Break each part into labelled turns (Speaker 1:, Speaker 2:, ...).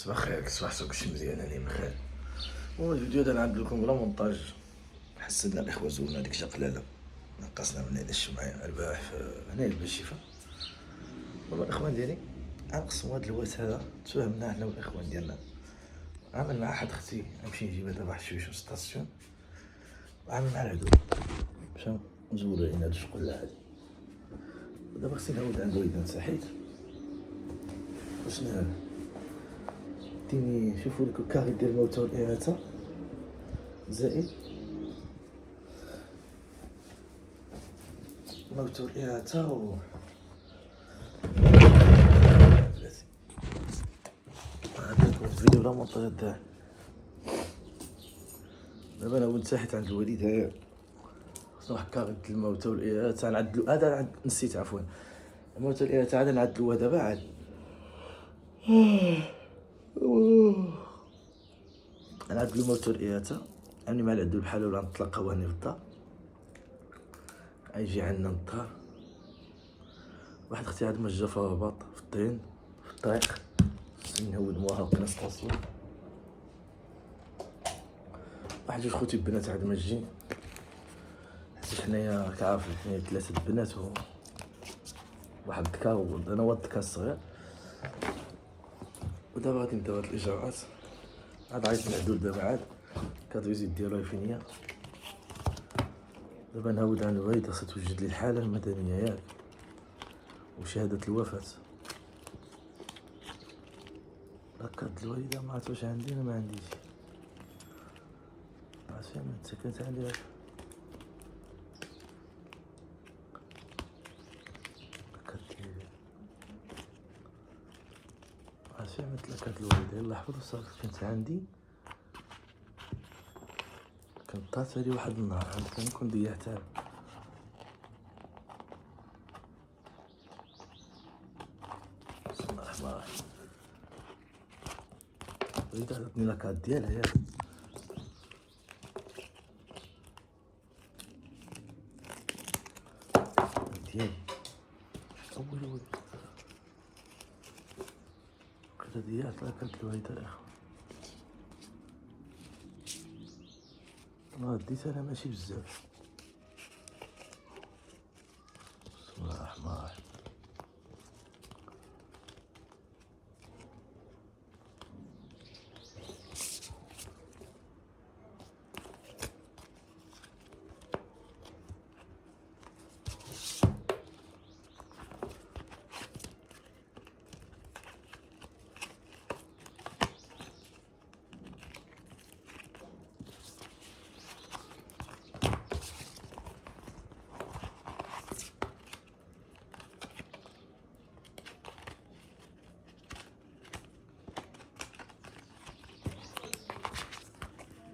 Speaker 1: صباح خير، صباح سوق كلشي مزيان عليه بخير. هو الفيديو هذا نعدل لكم بلا مونتاج. حسدنا الاخوه زولنا ديك الشيء قلاله، نقصنا من هذا الشمعيه البارح هنا بالشفا. والله الاخوان ديالي غنقسموا هذا الوقت هذا، تفاهمنا حنا والاخوان ديالنا. عامل مع حد اختي نمشي نجيب هذا واحد شويه ستاسيون، وعامل مع العدو باش نزولو علينا هاد الشغل هادي. ودابا خصني نعاود عند والدي نصحيت باش ديني شوفوا لكم الكاري ديال الموتور الإعادة زائد موتور إعادة و بلاتي. هاداك الفيديو بلا مونتاج تاعه. دابا انا ولد ساحت عند الوالد ها خصنا واحد كاري ديال الموتور الإعادة نعدلو. هذا نسيت عفوا، الموتور الإعادة عاد نعدلوه دابا عاد. نعدلو موتور إعادة يعني مع العدو بحال ولا نطلقوا هاني في الدار، غيجي عندنا للدار. واحد اختي عاد مجا في الرباط في الطين في الطريق، خصني نهود موها لقينا ستاسيون. واحد جوج خوتي البنات عاد ماجين، حيت حنايا راك عارف حنايا 3 البنات و واحد الذكر وانا هو الذكر الصغير. ودابا غادي نبداو هاد الاجراءات. عاد عيط للعدول دابا عاد كادفيزيت ديالو فينيا. دابا نهود عن الوالد خاصها توجد لي الحاله المدنيه ياك وشهاده الوفاه. لاكارت الوالده ما عرفت واش عندي ولا ما عنديش، عرفتي ما تسكنت عليها. لاكارت ديالي عرفتي عملت لاكارت الوالده، يلاه حفظ صافي. كنت عندي كنت طات علي واحد النهار عاد كنكون ضيعتها. بسم الله الرحمن الرحيم. الوالده عطاتني لاكارت ديالها ياك ديالي اول كنت ضيعت لاكارت الوالده الاخوان. انا ديت انا ماشي بزاف. بسم الله الرحمن الرحيم.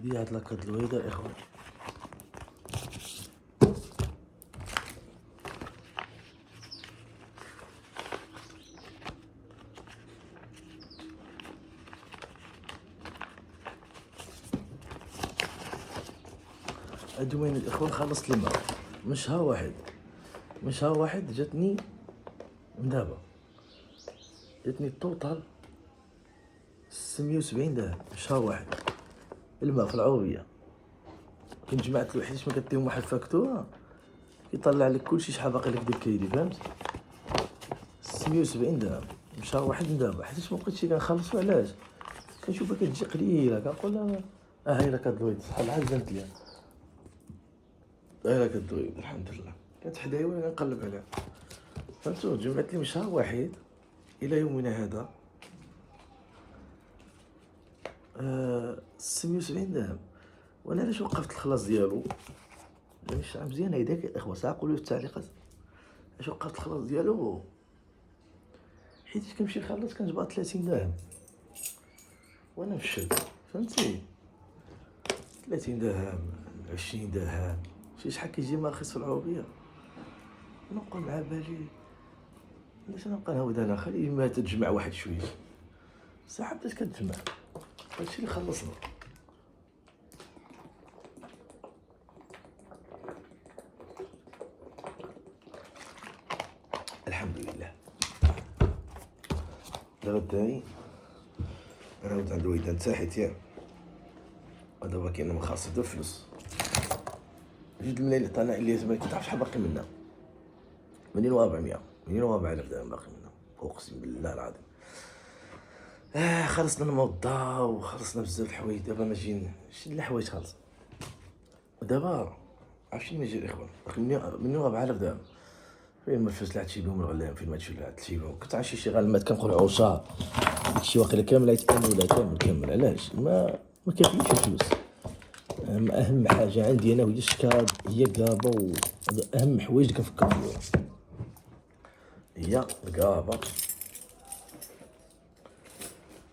Speaker 1: ضيعت لاكارت الوالده الاخوان. هادو وين الاخوان خلصت الماء من شهر واحد، من شهر واحد جاتني من دابا جاتني التوتال 670 درهم في شهر واحد. الماء في العربيه كنت جمعت له حيت ما كديهم واحد الفاكتوره يطلع لك كلشي شحال باقي لك ديال الكيدي، فهمت؟ 670 درهم في شهر واحد من دابا، حيت ما بقيتش كنخلصو. علاش؟ كنشوفها كتجي قليله، كنقول لها هاي راك هاد الويد شحال عاد زادت ليا، هاي راك هاد الويد الحمد لله كانت حدايا وانا كنقلب عليها. فهمتو؟ جمعت لي من شهر واحد الى يومنا هذا 670 درهم. وانا علاش وقفت الخلاص ديالو؟ يعني الشعب مزيان هيداك الاخوه ساعه قولوا في التعليقات علاش وقفت الخلاص ديالو. حيت كنمشي نخلص كنجبر 30 درهم وانا في الشد، فهمتي؟ 30 درهم 20 درهم شي شحال كيجي مرخص في العربيه. نبقى مع بالي علاش نبقى نهود انا، خلي ما تتجمع واحد شويه ساعه بدات كتجمع. هادشي اللي خلصنا. الحمد لله. دابا الداعي انا ولد عند الوالده نتاعي ياك، ودابا كاين خاص دابا فلوس. جوج الملايين اللي عطانا اللي زعما كتعرف شحال باقي منا، 1,400 1,400 درهم باقي منا، اقسم بالله العظيم. خلصنا الموضه وخلصنا بزاف الحوايج، دابا ما جايين شي لا حوايج خالص. ودابا عرفتي ما جا الاخوان، باقي 1,400 درهم. فين ما الفلوس اللي عاد تجيب لهم الغلام، فين ما تمشي لها تجيب لهم. كنت عايش شي غالمات كنقول عوشة داكشي واقيلا كامل يتأمن ولا كامل علاش ما كافينش الفلوس. اهم حاجه عندي انا هي الشكاد، هي الكابه، وهادو اهم حوايج اللي كنفكر فيهم، هي الكابه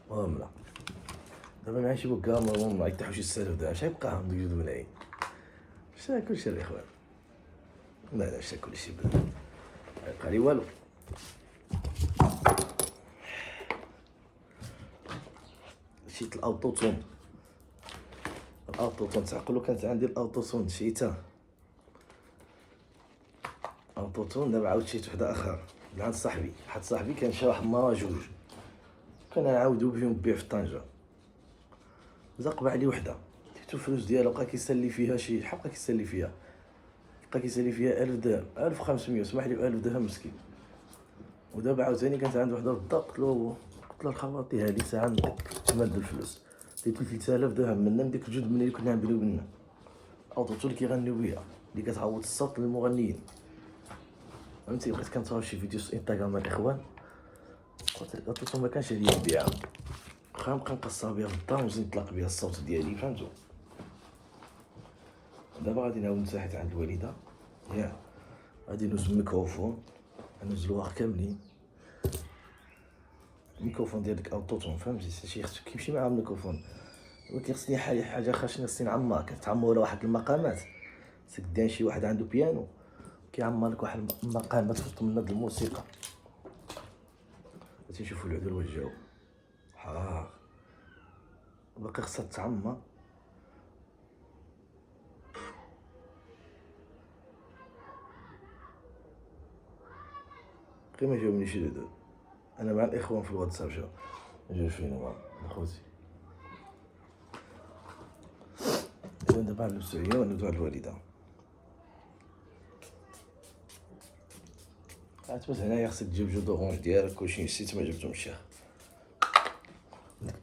Speaker 1: واملا. دابا معايا شي بوكا ما يطيحو شي 6000 درهم، اش غيبقاهم دوك 2 ملايين؟ شتا كلشي الاخوان، لا شتا كلشي ما يبقى لي والو. شيت الاوطوتون تعقلوا كانت عندي الاوطوتون شيتها اوطوتون. دابا عاود شيت وحده اخر من عند صاحبي، واحد صاحبي كان شا واحد المره جوج، كنا نعاودو بهم بيع في طنجة. زقب عليه وحده، ديتو الفلوس ديالو بقى كيسالي فيها شي شحال بقى كيسالي فيها 1000 درهم 1500، سمح لي 1000 درهم مسكين. ودابا عاوتاني كانت عند وحده بالضبط، قلت له الخواطي هذه ساعه نديك تمد الفلوس، ديت 3000 درهم من ديك الجود من اللي كنا نبيعو منها اوطوتو اللي كيغنيو بيها، اللي كتعوض الصوت للمغنيين. فهمتي؟ بقيت كنصاور شي فيديو في انستغرام مع الاخوان، قلت لك اوطوتو ما كانش عليا نبيعها، واخا نبقى نقصر بها في الدار ونزيد نطلق بها الصوت ديالي. فهمتو؟ دابا غادي نعاود نساحت عند الوالده ياك، غادي ندوز الميكروفون، ندوز الواق كاملين، الميكروفون ديال ديك اوطوتون. فهمتي؟ شي خصك كيمشي مع الميكروفون. ولكن خصني حاجه خاصني نعمر، كتعمر لواحد المقامات. خصك دير شي واحد عنده بيانو كيعمر لك واحد المقامات تحط من هاد الموسيقى. غادي نشوفو العدول واش جاو باقي خصها تعمر. باقي ما جاونيش العدول. انا مع الاخوان في الواتساب جاو فينا مع خوتي. اذا دابا نلبسو عليا وندوزو على الوالده. عاد بس هنايا خصك تجيب جو دورونج ديالك، كلشي نسيت ما جبتهمش الشيخ.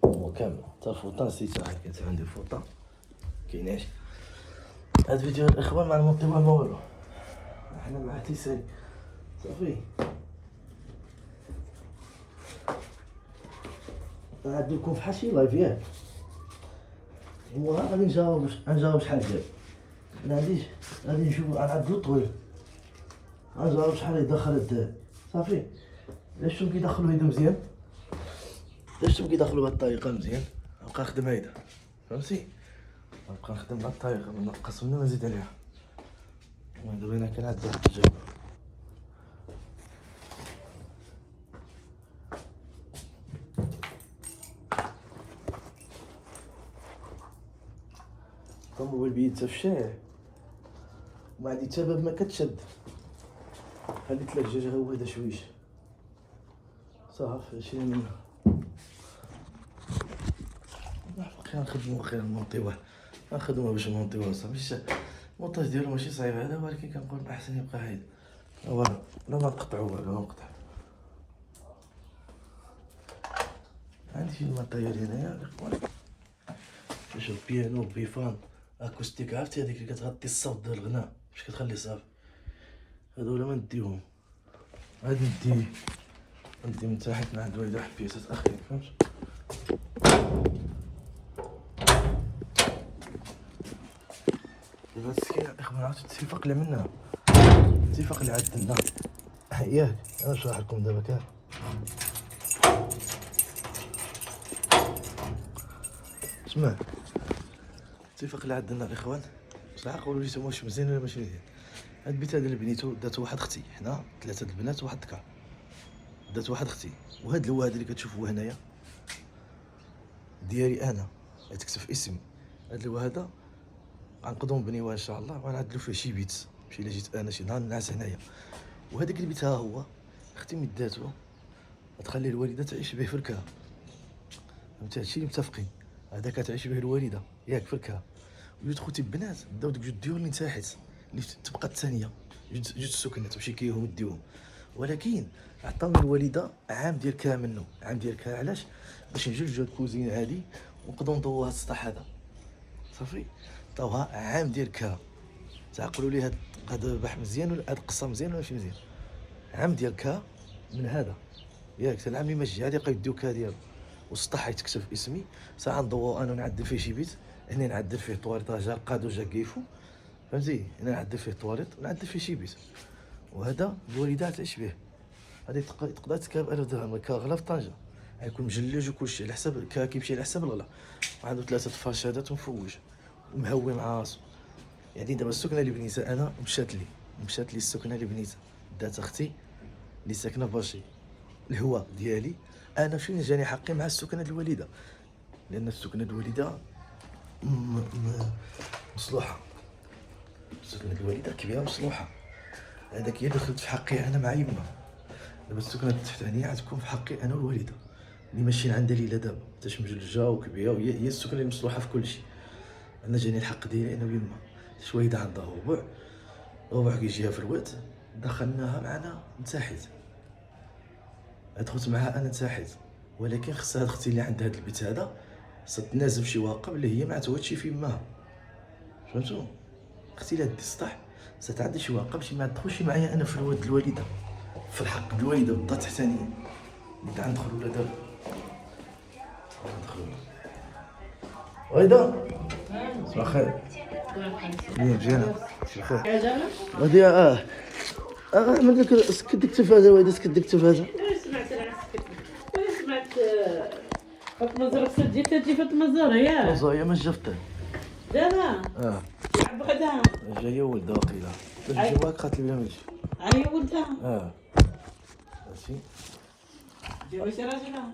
Speaker 1: هو كامل حتى الفوطه نسيتها، كانت عندي الفوطه كايناش. هاد فيديو الاخوان مع المنطقه ما والو، حنا مع تيساني صافي. غادي نكون فحال شي لايف ياك، غادي نجاوب شحال جاب. ما عنديش، غادي نشوف نعدلو طويل، غنجاوب شحال يدخل الدار صافي. شفتو كيدخلو هيدا مزيان، شفتو كيدخلو بهاد الطريقه مزيان. نبقى نخدم هيدا، فهمتي؟ نبقى نخدم بهاد الطريقه، ما نقص منها ما نزيد عليها. دابا انا كنعدل واحد التجربه. الطوموبيل بيدتها في الشارع وما عندي حتى باب ما كتشد، خليت لك الدجاج هو هذا شويش صافي. شي منه باقي نخدمو غير المونطيوه، نخدمو باش نمونطيوه صافي. المونتاج ديالو ماشي صعيب هذا، ولكن كنقول احسن يبقى هيدا هو. لا ما نقطعو والو، ما نقطع. عندي شي الماتيريال هنايا باش البيانو بيفان اكوستيك، عرفتي هذيك اللي كتغطي الصوت ديال الغناء باش كتخلي صافي. هادو ما نديهم، غادي ندي من تحت من عند واحد بياسات اخرين. فهمت؟ دابا هاد السكينه الاخوان عرفتو الاتفاق اللي عملنا، الاتفاق اللي عدلنا ياك. انا نشرح لكم دابا كاع. اسمع، الاتفاق اللي عدلنا الاخوان صراحه قولوا لي واش مزيان ولا ماشي مزيان. هاد البيت هذا اللي بنيتو داتو واحد اختي، حنا 3 البنات وواحد الذكر، دات واحد اختي. وهاد الواد اللي كتشوفوه هنايا ديالي انا، تكتب في اسمي. هاد الواد هذا غنقدروا نبنيوها ان شاء الله، وغنعدلو فيه شي بيت ماشي الا جيت انا شي نهار نعس هنايا. وهذاك البيت ها هو اختي مداتو، غتخلي الوالده تعيش به في الكرا. فهمت هادشي اللي متفقين. هذا كتعيش به الوالده ياك في الكها. وجوج خوتي البنات بداو ديك جوج الديور اللي انتحت، اللي تبقى الثانيه، جوج السكنات تمشي كيهم وديهم. ولكن عطاونا الوالده عام ديال كها منه، عام ديال كها علاش؟ باش نجوجو هاد الكوزين هادي ونقدروا نضووا هاد السطح هذا صافي. عطاوها عام ديال كها. تعقلوا لي هاد البحث مزيان ولا هاد القصه مزيان ولا ماشي مزيان؟ عام ديال كها من هذا ياك، حتى العام اللي ما جا غادي يبقى يديو كها ديالو والسطح يتكتب اسمي. ساعه نضوو انا نعدل فيه شي بيت، هنا نعدل فيه طواليط جا قادو جا كيفو فهمتي، هنا نعدل فيه طواليط ونعدل فيه شي بيت. وهذا الوالده تعيش به. هذه تقدر تكاب 1000 درهم كغلا في طنجه، غيكون مجلج وكلشي على حساب كيمشي على حساب الغلا. وعنده 3 فاشادات ومفوج ومهوي مع راسو. يعني دابا السكنه اللي بنيتها انا مشات لي السكنه اللي بنيتها دات اختي اللي ساكنه في باشي. الهواء ديالي انا فين جاني حقي مع السكنه ديال الوالده، لان السكنه ديال الوالده مصلوحه. السكنه ديال الوالده كبيره مصلوحه. هذاك هي دخلت في حقي انا مع يما. دابا السكنه التحتانيه غتكون في حقي انا والوالده اللي ماشيين عندها ليله دابا حتى مجلجه وكبيره، وهي السكنه اللي مصلوحه في كل شيء. انا جاني الحق ديالي انا ويما. شويده عندها ربع كيجيها في الوقت، دخلناها معنا نتاحت، دخلت معها انا نتاحت. ولكن خصها هاد اختي اللي عندها هاد البيت هذا ستنازل بشي واقع اللي هي ما عتواتش في يماها. فهمتوا؟ اختي اللي هاد السطح ستعدي شي واقع باش ما تدخلش معايا انا في الواد الوالده، في الحق الوالده بالضبط التحتانيه. اللي ندخلوا ولا دابا ندخلوا غيدا صباح الخير. مزيانه صباح الخير. غادي من ديك سكت ديك التلفازه وهذا سكت ديك التلفازه.
Speaker 2: سمعت انا سمعت فاطمه زهر سدي تجي فاطمه زهر يا
Speaker 1: زايا ما جفتها
Speaker 2: دابا بعدا
Speaker 1: جايه ولدها وقيله باش جواك قالت لي ماشي
Speaker 2: هي ولدها
Speaker 1: ماشي
Speaker 2: جاوي شي راجلها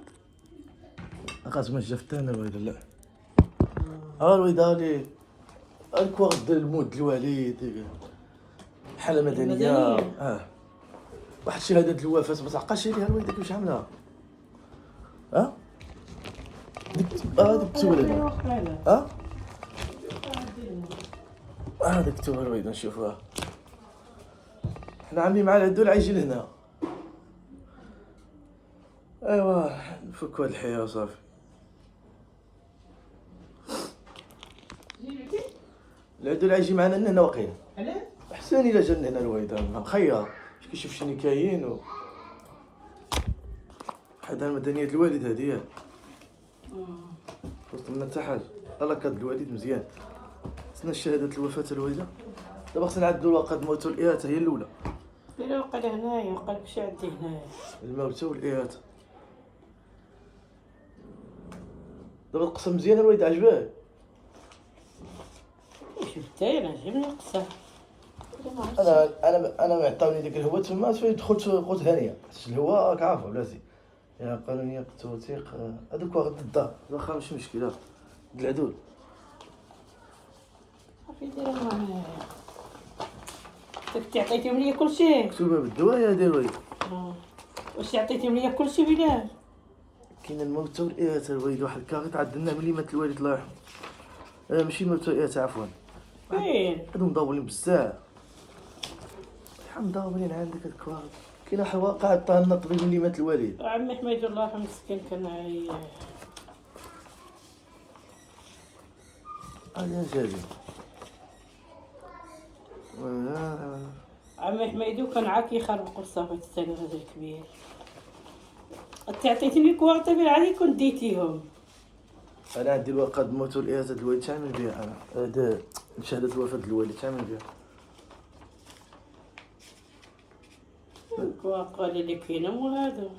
Speaker 1: قالت ما جفتها انا ولا لا. الويدا لي الكوارد المود الوالد حالة مدنية. واحد شهادة الوفاة ما تعقلش عليها الوالدة كيفاش عاملها. ديك التوبة ديك التوبة الوالدة نشوفوها. حنا عاملين مع الهدول عايشين هنا. ايوا نفكوا هاد الحياة وصافي. الهدول عايشين معنا هنا واقيلا.
Speaker 2: علاش؟
Speaker 1: احسن الا جا هنا الوالده مخير باش كيشوف شنو كاين حدا المدنيه الوالد هادي ياك وسط منا حتى حاجه. الله كاد الوالد مزيان. خصنا شهاده الوفاه الوالده. دابا خصنا نعدلوا الورقه الموت والإياثة هي الاولى.
Speaker 2: لا وقال هنايا وقال كلشي عندي هنايا
Speaker 1: الموت والإياثة. دابا القسم مزيان الوالد عجباه.
Speaker 2: شفتي انا عجبني القصه.
Speaker 1: انا ما عطاوني ديك الهواء تما دخلت قلت هانيه حيت الهواء راك عارفه بلاتي يا قانونيه التوثيق. هذوك واخد الدار واخا ماشي مشكله العدول
Speaker 2: صافي ديرها معايا داك عطيتيهم ليا كلشي
Speaker 1: مكتوبه بالدوايه هادي الوالد.
Speaker 2: واش عطيتيهم ليا كلشي بلال؟
Speaker 1: كاين الموت والإياثة الوالد. واحد الكاريط عدلناه ملي مات الوالد الله يرحمه. ماشي الموت والإياثة عفوا.
Speaker 2: وين؟
Speaker 1: هادو مداولين بزاف. شحال مداولين عندك هاد الكوارث. كاين واحد الواقع عطاه لنا الطبيب ملي مات الوالد.
Speaker 2: عمي حميد الله يرحمه مسكين كان
Speaker 1: هذا جاجي.
Speaker 2: عمي حميدو كان عاك يخربق الصافي الثاني راجل كبير. انت عطيتيني كواعطي بالعادي كنت ديتيهم.
Speaker 1: انا عندي الورقه الموت والإياثة الوالد تعمل بها انا. هذا شهاده الوفاه الوالد تعمل بها.
Speaker 2: الكواقع اللي كاينه مو هادو.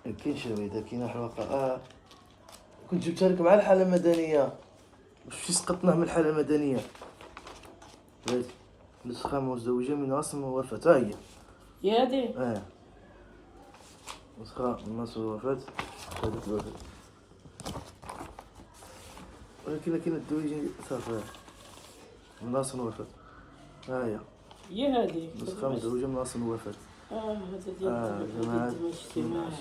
Speaker 1: كاين شي وحده كاينه واحد الواقع. كنت جبتها لك مع الحاله المدنيه باش سقطناه من الحاله المدنيه. نسخه مزوجه من رسم الوفاه ها هي.
Speaker 2: يا هادي
Speaker 1: نسخه من رسم الوفاه شهاده الوفاه. ولكن كاين الدويجي صافي من رسم الوفاه ها هي.
Speaker 2: يا هادي
Speaker 1: نسخه مزوجه من رسم الوفاه.
Speaker 2: هذا ديال
Speaker 1: جماعة
Speaker 2: الاجتماعي.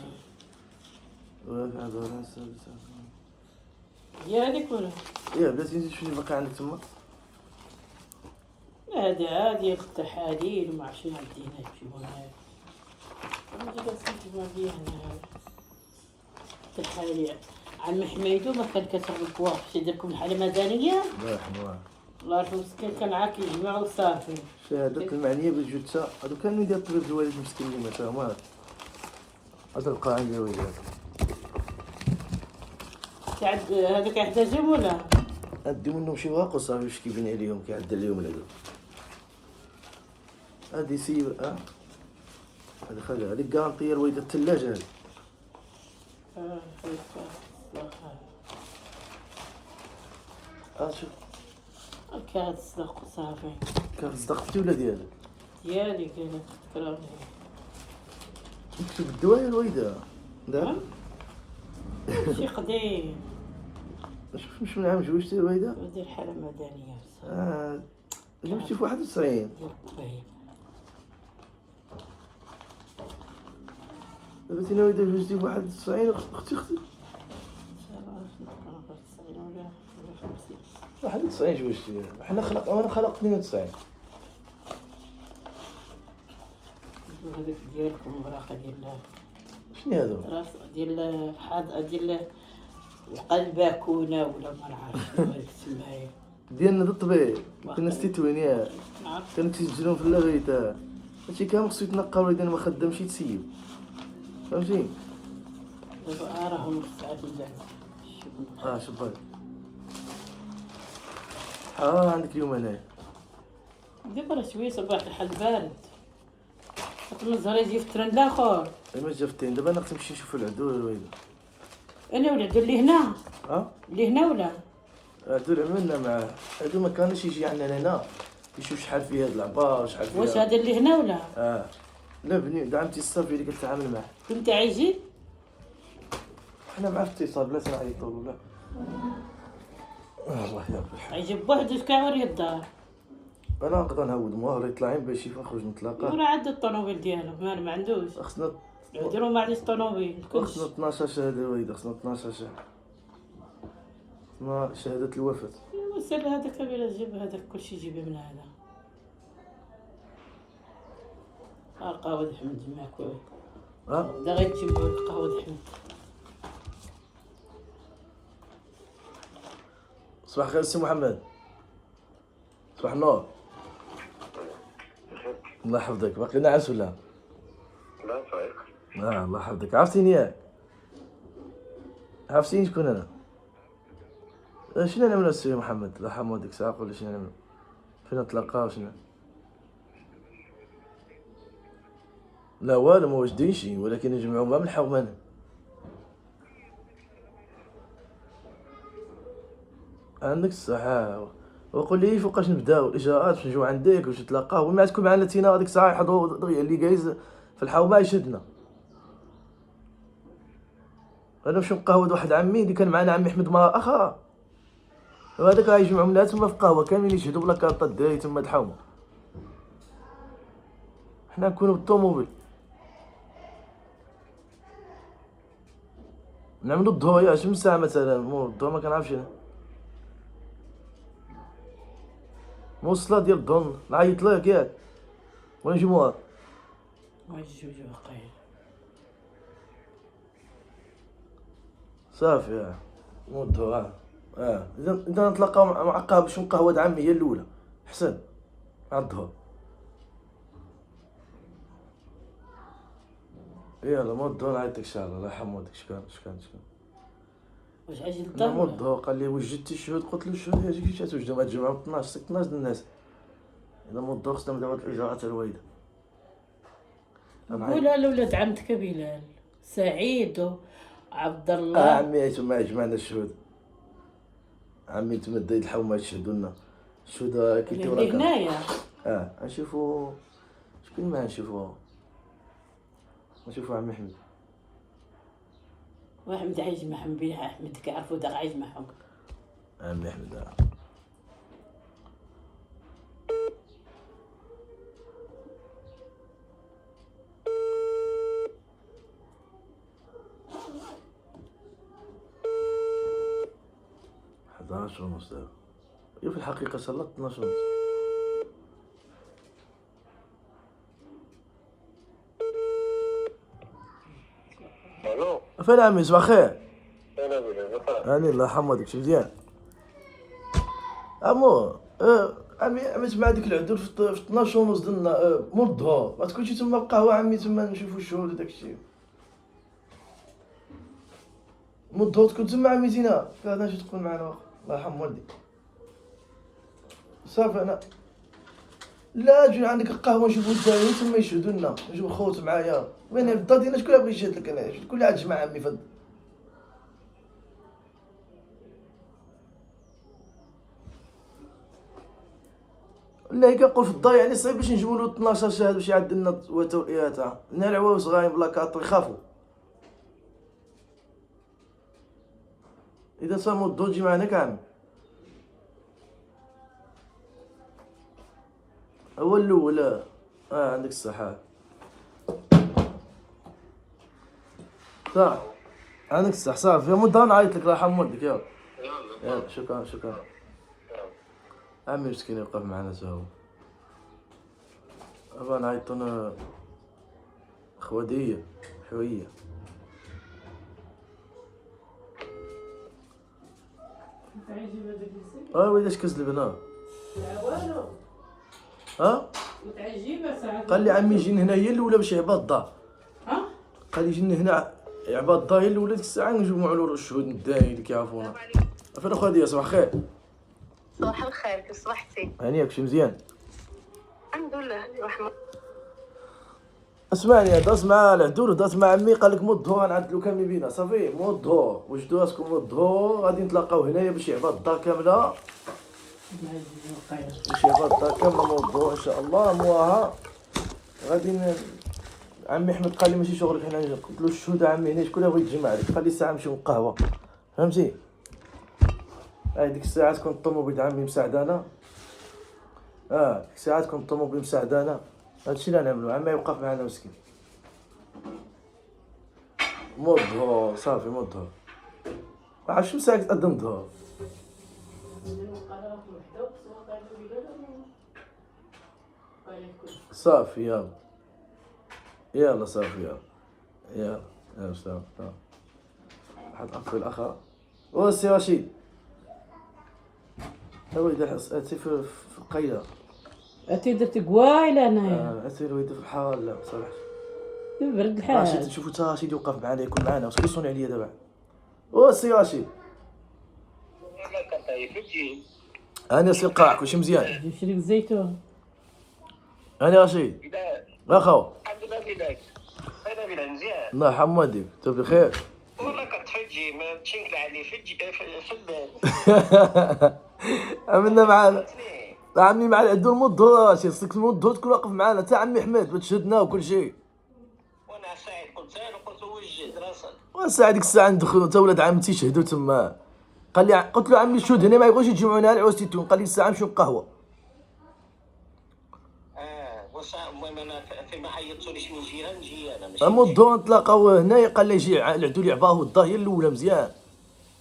Speaker 2: ديالك ولا؟
Speaker 1: يا بلاتي نزيد شنو باقي عندك تما؟
Speaker 2: هذا ديال التحاليل وما عرفت شنو عندنا تجيبوها. نجي كنسيب بيا هنا التحاليل. عم حميدو ما كان كتر الكواف يدير لكم الحاله مدنيه.
Speaker 1: الله يرحمه.
Speaker 2: الله يرحمه مسكين كان عاك يجمع وصافي.
Speaker 1: شهادات المعنيه بالجثه هادو كانوا يدير الطبيب الوالد مسكين اللي مات ما هذا القاع عندي الوالد.
Speaker 2: تعد هذا كيحتاجهم ولا؟
Speaker 1: ادي منهم شي واقع صافي واش كيبين عليهم كيعدل عليهم العدو. هادي سيب هادي خليها هادي كارنطيه الوالده الثلاجه هادي. شوف
Speaker 2: كانت صدق صافي.
Speaker 1: كان صدقتي ولا ديالك؟
Speaker 2: ديالي كانت تكرهني.
Speaker 1: نكتب الدواء يا الوالده دابا.
Speaker 2: شي قديم.
Speaker 1: شوف مش من عام جوجتي الوالده؟
Speaker 2: ودير حالة مدنية.
Speaker 1: جوجتي في 91.
Speaker 2: ديال الطبيب.
Speaker 1: دابا تينا الوالده جوجتي في 91 اختي 91 جوجتي. حنا انا خلق 92.
Speaker 2: هذاك ديالكم ورقة ديال
Speaker 1: شنو هادو؟
Speaker 2: راس ديال ديال القلباكونة ولا ما نعرف شنو هذيك تسمى.
Speaker 1: ديالنا الطبيب كنا ستيتوين ياك
Speaker 2: نعرف.
Speaker 1: كانوا تيسجلون في اللاغيتا هادشي كامل خصو يتنقى الوالدين ما خدامش يتسيب فهمتي.
Speaker 2: دابا راهم ساعات مزال.
Speaker 1: شوف عندك اليوم هنايا
Speaker 2: دابا راه شويه صباح الحال بارد. النهار يجي في الترند الاخر.
Speaker 1: ما جافتين دابا انا خصني نمشي نشوف العدو الوالده.
Speaker 2: انا ولادو اللي هنا.
Speaker 1: ها
Speaker 2: اللي هنا ولا؟
Speaker 1: عدو عملنا معاه عدو ما كانش يجي عندنا هنا يشوف شحال فيه هاد العبار شحال فيها.
Speaker 2: واش هذا اللي هنا ولا؟
Speaker 1: لا بني دعمتي الصافي اللي كتعامل معاه.
Speaker 2: كنت عايجي؟
Speaker 1: حنا معاه في اتصال بلا تنعيطوا ولا. الله يا ربي.
Speaker 2: عايجي بوحدو كاع وريه الدار.
Speaker 1: انا نقدر نهود مهر يطلعين باش نخرج نتلاقى.
Speaker 2: وراه عنده الطوموبيل ديالو ما عندوش.
Speaker 1: خصنا
Speaker 2: يديروا ما عنديش طوموبيل كلشي.
Speaker 1: خصنا 12 شهاده الوالده خصنا 12 شهاده. خصنا شهاده الوفاه.
Speaker 2: سير هذاك بلا جيب هذاك كلشي جيبه من هذا. القهوة د حمد معك دا غيتجمعوا القهوة د حمد.
Speaker 1: صباح الخير سي محمد. صباح النور. الله يحفظك باقي ناعس ولا؟
Speaker 3: لا فايق.
Speaker 1: الله يحفظك. عرفتيني ياك؟ عرفتيني شكون انا؟ شنو نعملو السي محمد الله يرحمو ديك الساعه قول لي شنو نعملو فين نتلاقاو شنو؟ لا والو ما واجدينش ولكن نجمعو ما من حومان. عندك الصحة وقول لي فوقاش نبداو الاجراءات باش نجيو عندك باش نتلاقاو وما تكون معنا تينا هذيك الساعه يحضروا دغيا اللي جايز في الحومه يشدنا. انا باش نقهوض واحد عمي اللي كان معنا عمي احمد مرة اخرى وهذاك غيجمعوا منا تما في قهوه كاملين يشهدوا بلا كارطه الدراري تما د الحومه. حنا نكونوا بالطوموبيل نعملو الظهر يا شمس ساعه مثلا مو الظهر ما كنعرفش انا موصله ديال الظن نعيط لك ياك ولا نجيبوها.
Speaker 2: واش جوج واقعين
Speaker 1: صافي مو الظهر اذا نتلاقاو مع قهوه باش نقهوى عمي هي الاولى حسن مع الظهر. يلا مو الظهر نعيطك ان شاء الله الله يرحم والديك. شكون
Speaker 2: واش عاجي
Speaker 1: مو
Speaker 2: للدار؟
Speaker 1: الظهر قال لي وجدتي الشهود قلت له الشهود يجي كيفاش توجدوا ما تجمعوا 12 الناس. اذا مو الظهر خصنا نبداو الاجراءات الوالده.
Speaker 2: قولها لولاد عمتك بلال سعيد وعبد الله.
Speaker 1: عمي تما يجمعنا الشهود عمي تما دايد الحومه يشهدوا لنا الشهود كيديروا
Speaker 2: اللي هنايا.
Speaker 1: نشوفوا شكون ما نشوفوا عمي احمد.
Speaker 2: واحد عايش معهم بيها احمد كيعرفوا داك عايش معهم.
Speaker 1: عمي احمد 12 ونص دابا. هي في الحقيقة صلات 12 ونص.
Speaker 3: الو.
Speaker 1: فين عمي؟ صباح الخير.
Speaker 3: انا بلا
Speaker 1: هاني الله يحمدك، شي مزيان؟ عمو عمي تما هذيك العدول في 12 ونص درنا مول الظهر، ما تكونش تما القهوة عمي تما نشوفو الشهود وداك الشيء. مول الظهر تكون تما عمي زينة، هذا نجي تكون معنا واخا الله يرحم والديك. صافي انا لا تجي عندك القهوة نشوفو الدايرين تما يشهدو لنا، نجيو الخوت معايا، وين الدار ديالنا شكون اللي بغى يشهد لك؟ انا شكون اللي عاد تجمع عمي فد. لا هي كنقول في الدار يعني صعيب باش نجيبو له 12 شاهد باش يعدل لنا توقياتها، لنا العواو صغارين بلا كاطر يخافوا. اذا صامو الضو تجي معنا كاع. هو الاول عندك الصحة. صح عندك الصح. صافي يا مدة نعيط لك الله يرحم والديك. يلا يلا شكرا شكرا. عمي مسكين يوقف معنا تا هو. ابا نعيط انا خوادية حوية.
Speaker 2: تعجب هذاك السيد؟
Speaker 1: ويلاش كزلبنا.
Speaker 2: لا والو. متعجبة ساعات.
Speaker 1: قال لي عمي يجي هنا هي الاولى باش يعباد الدار. قال لي يجي هنا عباد الدار هي الاولى، ديك الساعة نجمعوا له الشهود الداعي اللي كيعرفونا. فين اخويا؟ صباح الخير.
Speaker 4: صباح الخير، كيف صبحتي؟
Speaker 1: هانيك شي مزيان؟
Speaker 4: الحمد لله رحمة.
Speaker 1: اسمعني داز مع العدول وداز مع عمي، قال لك مو الظهر نعدلو كامل بينا. صافي مو الظهر وجدوا راسكم مو الظهر غادي نتلاقاو هنايا باش يعباد الدار كامله، باش يعباد الدار كامله مو الظهر ان شاء الله. موها غادي عمي احمد قال لي ماشي شغلك هنا. قلت له الشهود عمي هنا شكون اللي بغى يتجمع لك؟ قال لي الساعه نمشيو نقهوه، فهمتي؟ ديك الساعه تكون الطوموبيل عمي مساعدانا. ديك الساعه تكون الطوموبيل مساعدانا. هادشي اللي نعملو. عمي يوقف معنا مسكين. مو الظهر صافي مو الظهر. ما عرفتش شنو ساعه تقدم الظهر. صافي يلا يلا صافي يلا يلا يلا صافي. واحد اخ الاخر سي رشيد. الوالده اتي في القيله.
Speaker 2: اتي درت قوايله انايا.
Speaker 1: اتي الوالده في الحاره. لا صراحه
Speaker 2: برد
Speaker 1: رشيد
Speaker 2: الحال.
Speaker 1: نشوفو تا رشيد يوقف معنا يكون معنا. واش كيصوني عليا دابا؟ سي رشيد. انا سي القاعك واش مزيان؟
Speaker 2: جيب شريك الزيتون.
Speaker 1: انا رشيد اخو.
Speaker 3: الحمد لله كيداك؟ انا بلا مزيان.
Speaker 1: الله يرحم والديك انت بخير؟
Speaker 3: والله كتحجي ما تشنكل علي في البال.
Speaker 1: عملنا معانا عمي مع العدول مو الظهر. شي خصك مو الظهر تكون واقف معانا تا عمي حماد باش تشهدنا وكل شيء.
Speaker 3: وانا ساعد قلت له قلت وجه دراسه.
Speaker 1: والساعة ديك الساعة ندخلو تا ولاد عمتي يشهدوا تما. قال لي قلت له عمي الشهود هنا ما يبغوش يتجمعونا على عوز تيتون. قال لي الساعة نمشيو قهوة.
Speaker 3: المهم انا فيما عيطتوليش من جهه نجي انا ماشي.
Speaker 1: مو الظهر نتلاقاو هنايا. قال لي يجي العدول يعباه الدار هي الاولى مزيان.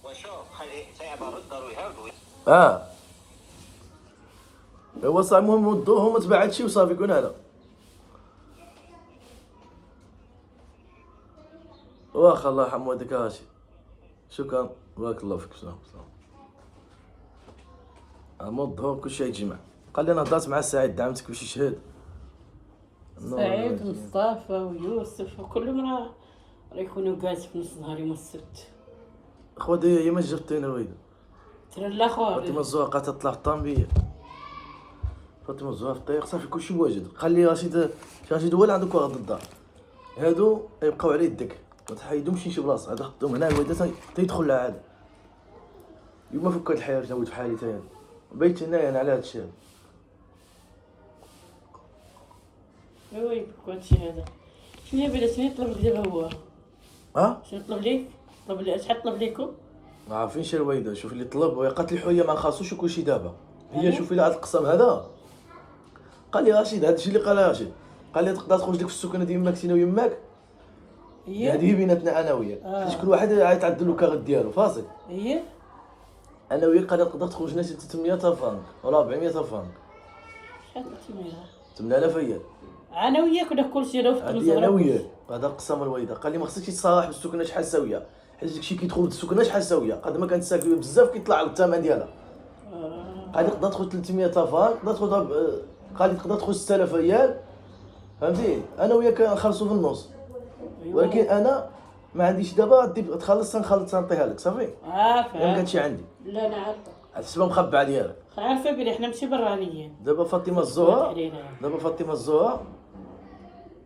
Speaker 3: وشوف خلي تاع الدار ويهاودوا.
Speaker 1: هو صافي المهم الظهر هما تبع هادشي وصافي كون هذا. واخا الله يرحم والديك هاشي. شكرا بارك الله فيك. سلام سلام. مو الظهر كلشي يتجمع. قال لي انا هضرت مع سعيد دعمتك باش يشهد.
Speaker 2: سعيد ومصطفى ويوسف وكلهم راه يكونوا جالس في نص نهار يوم السبت.
Speaker 1: خواتي هي ما جبتينا ويدا.
Speaker 2: ترى الاخر
Speaker 1: فاطمه الزواقه تطلع في الطنبيه. فاطمه الزواقه في الطريق صافي كلشي واجد. قال لي رشيد هو اللي عنده كره ضد الدار. هادو يبقاو على يدك ما تحيدهمش شي بلاصه. هذا خدهم هنا الوالده تيدخل لها عاد. يما فك هاد الحياه باش نولد في حالي تايا. بيت هنايا انا على هاد الشيء.
Speaker 2: وي هادشي هذا. شنو بلا شنو يطلب لك دابا هو؟ شنو يطلب ليك؟ طلب لي شحال طلب ليكم؟
Speaker 1: ما عارفينش الوالده. شوف اللي طلب وهي قالت لي حويه ما نخاصوش وكلشي دابا. هي شوفي لها هاد القسم هذا. قال لي رشيد هاد الشيء اللي قالها رشيد. قال لي تقدر تخرج لك في السكنه ديال يماك سينا ويماك. هذه بيناتنا انا وياك. كل واحد يتعدل له كارت ديالو فاصل. انا وياك قادر تقدر تخرج ناس 300 فرنك ولا 400 فرنك.
Speaker 2: شحال 300؟
Speaker 1: 8000 ريال.
Speaker 2: انا وياك ولا كلشي راه في
Speaker 1: هادي انا وياك. هذا قسم الويده قال لي ما خصكش تصالح بالسكنه شحال ساويه، حيت داكشي كيدخل بالسكنه شحال ساويه، قد ما كانت ساكنه بزاف كيطلع الثمن ديالها. قال لي تقدر تدخل 300 فرنك، تقدر تدخل، قال لي تقدر تدخل 6000 ريال، فهمتي؟ انا وياك نخلصوا في النص، ولكن انا ما عنديش دابا تخلص نعطيها لك صافي.
Speaker 2: فهمت.
Speaker 1: ما كانتش عندي.
Speaker 2: لا انا عارفه.
Speaker 1: الحسبه مخبعه ديالك.
Speaker 2: عارفه بلي حنا ماشي برانيين.
Speaker 1: دابا فاطمه الزهراء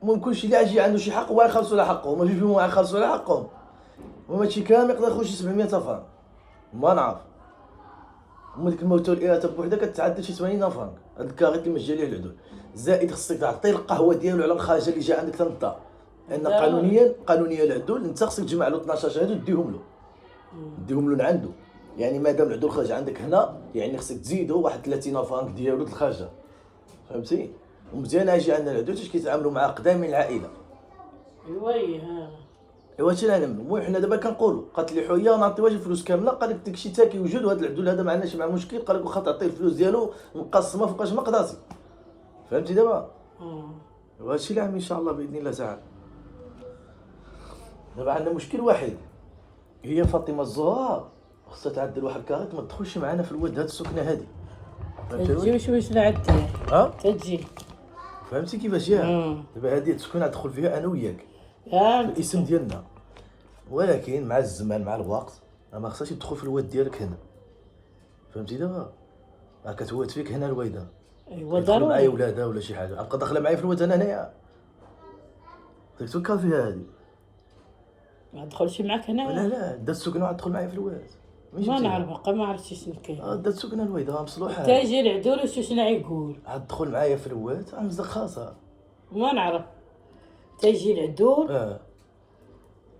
Speaker 1: المهم كلشي اللي يجي عنده شي حق هو يخلصوا على حقهم، ما فيهم يخلصوا على حقهم، وماشي كامل يقدر يخرج 700 فرنك ما نعرف. هما ديك الموتور الإراتة بوحدها كتعدى شي 80 فرنك، هاد الكاريط اللي مجا ليه العدول، زائد خصك تعطيه القهوه ديالو على الخارجه اللي جا عندك حتى للدار، لان قانونيا العدول انت خصك تجمع له 12 شهاده وديهم له من عنده، يعني مادام العدول خرج عندك هنا يعني خصك تزيدو واحد 30 فرنك ديالو الخارجه، فهمتي؟ ومزيان اجي عندنا العدول حيت كيتعاملوا مع اقدام من العائله. ايوا هادشي اللي نعملو. المهم حنا دابا كنقولوا قالت لي حيه نعطيوهاش الفلوس كامله، قال لك داكشي تا كيوجد وهذا العدول هذا ما عندناش معاه مشكل، قال لك واخا تعطيه الفلوس ديالو مقسمه فوقاش مقداسي، فهمتي دابا؟ وهادشي اللي عامل ان شاء الله باذن الله تعالى. دابا عندنا مشكل واحد، هي فاطمه الزهراء خصها تعدل واحد الكاريط ما تدخلش معنا في الواد هاد السكنه هادي،
Speaker 2: تجي واش نعدي تجي،
Speaker 1: فهمتي كيفاش هي؟ دابا هادي السكنه غندخل فيها انا وياك الاسم ديالنا، ولكن مع الزمان مع الوقت ما خصهاش تدخل في الواد ديالك هنا، فهمتي دابا؟ راه كتواد فيك هنا الويده.
Speaker 2: ايوا ضروري
Speaker 1: معايا ولادها ولا شي حاجه غتبقى داخله معايا في الواد هنايا، بدك توكل فيها هادي.
Speaker 2: ما تدخلش معاك هنا؟
Speaker 1: لا دات السكنه غتدخل معايا في الواد.
Speaker 2: ما نعرف بقى ما عرفتش شنو كاين.
Speaker 1: دات السكنه الويده مصلوحه.
Speaker 2: تا يجي العدول وشو شنو يقول؟
Speaker 1: غتدخل معايا في الواد مزق خاصها.
Speaker 2: ما نعرف. تا يجي العدول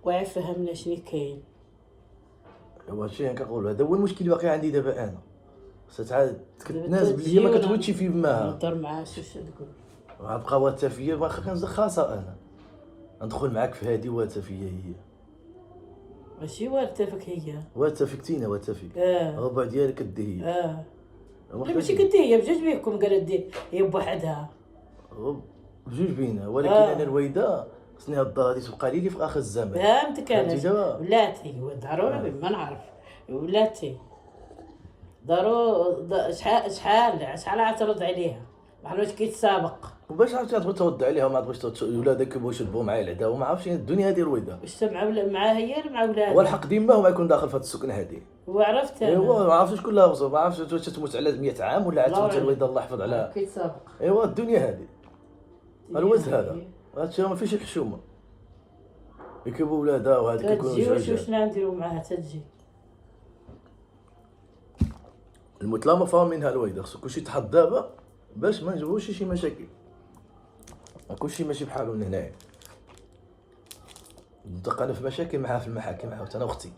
Speaker 2: ويفهمنا شنو كاين.
Speaker 1: ايوا هادشي كنقول، هذا هو المشكل اللي باقي عندي دابا انا. تعاد كتناسب ليا ما كتودش في بماها.
Speaker 2: نهضر معاه شو تقول.
Speaker 1: غتبقى واتا فيا واخا كنزق خاصها انا. ندخل معاك في هادي واتا فيا هي.
Speaker 2: ماشي واتا فيك هي.
Speaker 1: واتا فيك تينا واتا فيك. الربع ديالك كدي هي.
Speaker 2: لا ماشي كدي هي بجوج بيكم قالت دي هي بوحدها.
Speaker 1: بجوج بينا ولكن انا الويده خصني هاد الدار هادي تبقى لي في اخر الزمان.
Speaker 2: فهمتك انا. ولاتي ضروري ما نعرف. ولاتي ضروري شحال عترد عليها ما عرفتش كيتسابق.
Speaker 1: وباش عرفتي تبغي ترد عليها ما تبغيش ولادك كيبغيو يشربوا معايا العدا وما عرفتش الدنيا هادي رويده.
Speaker 2: واش مع هي ولا مع ولادها؟
Speaker 1: هو الحق ديما هو يكون داخل في هاد السكن هادي.
Speaker 2: وعرفت انا.
Speaker 1: ايوا ما عرفتش كلها غزو ما عرفتش واش تموت على 100 عام ولا عاد تموت الويده الله يحفظ عليها.
Speaker 2: كيتسابق.
Speaker 1: ايوا الدنيا هادي الوز هذا هادشي ما فيش الحشومه يكبوا ولادها وهذيك يكونوا
Speaker 2: تجي واش نديروا معاها تجي.
Speaker 1: المتلامه فاهم منها الويده خصو كلشي يتحط دابا باش ما نجيبوش شي مشاكل. كلشي ماشي بحالو من هنايا. انتقلنا في مشاكل معها في المحاكم عاوت انا واختي.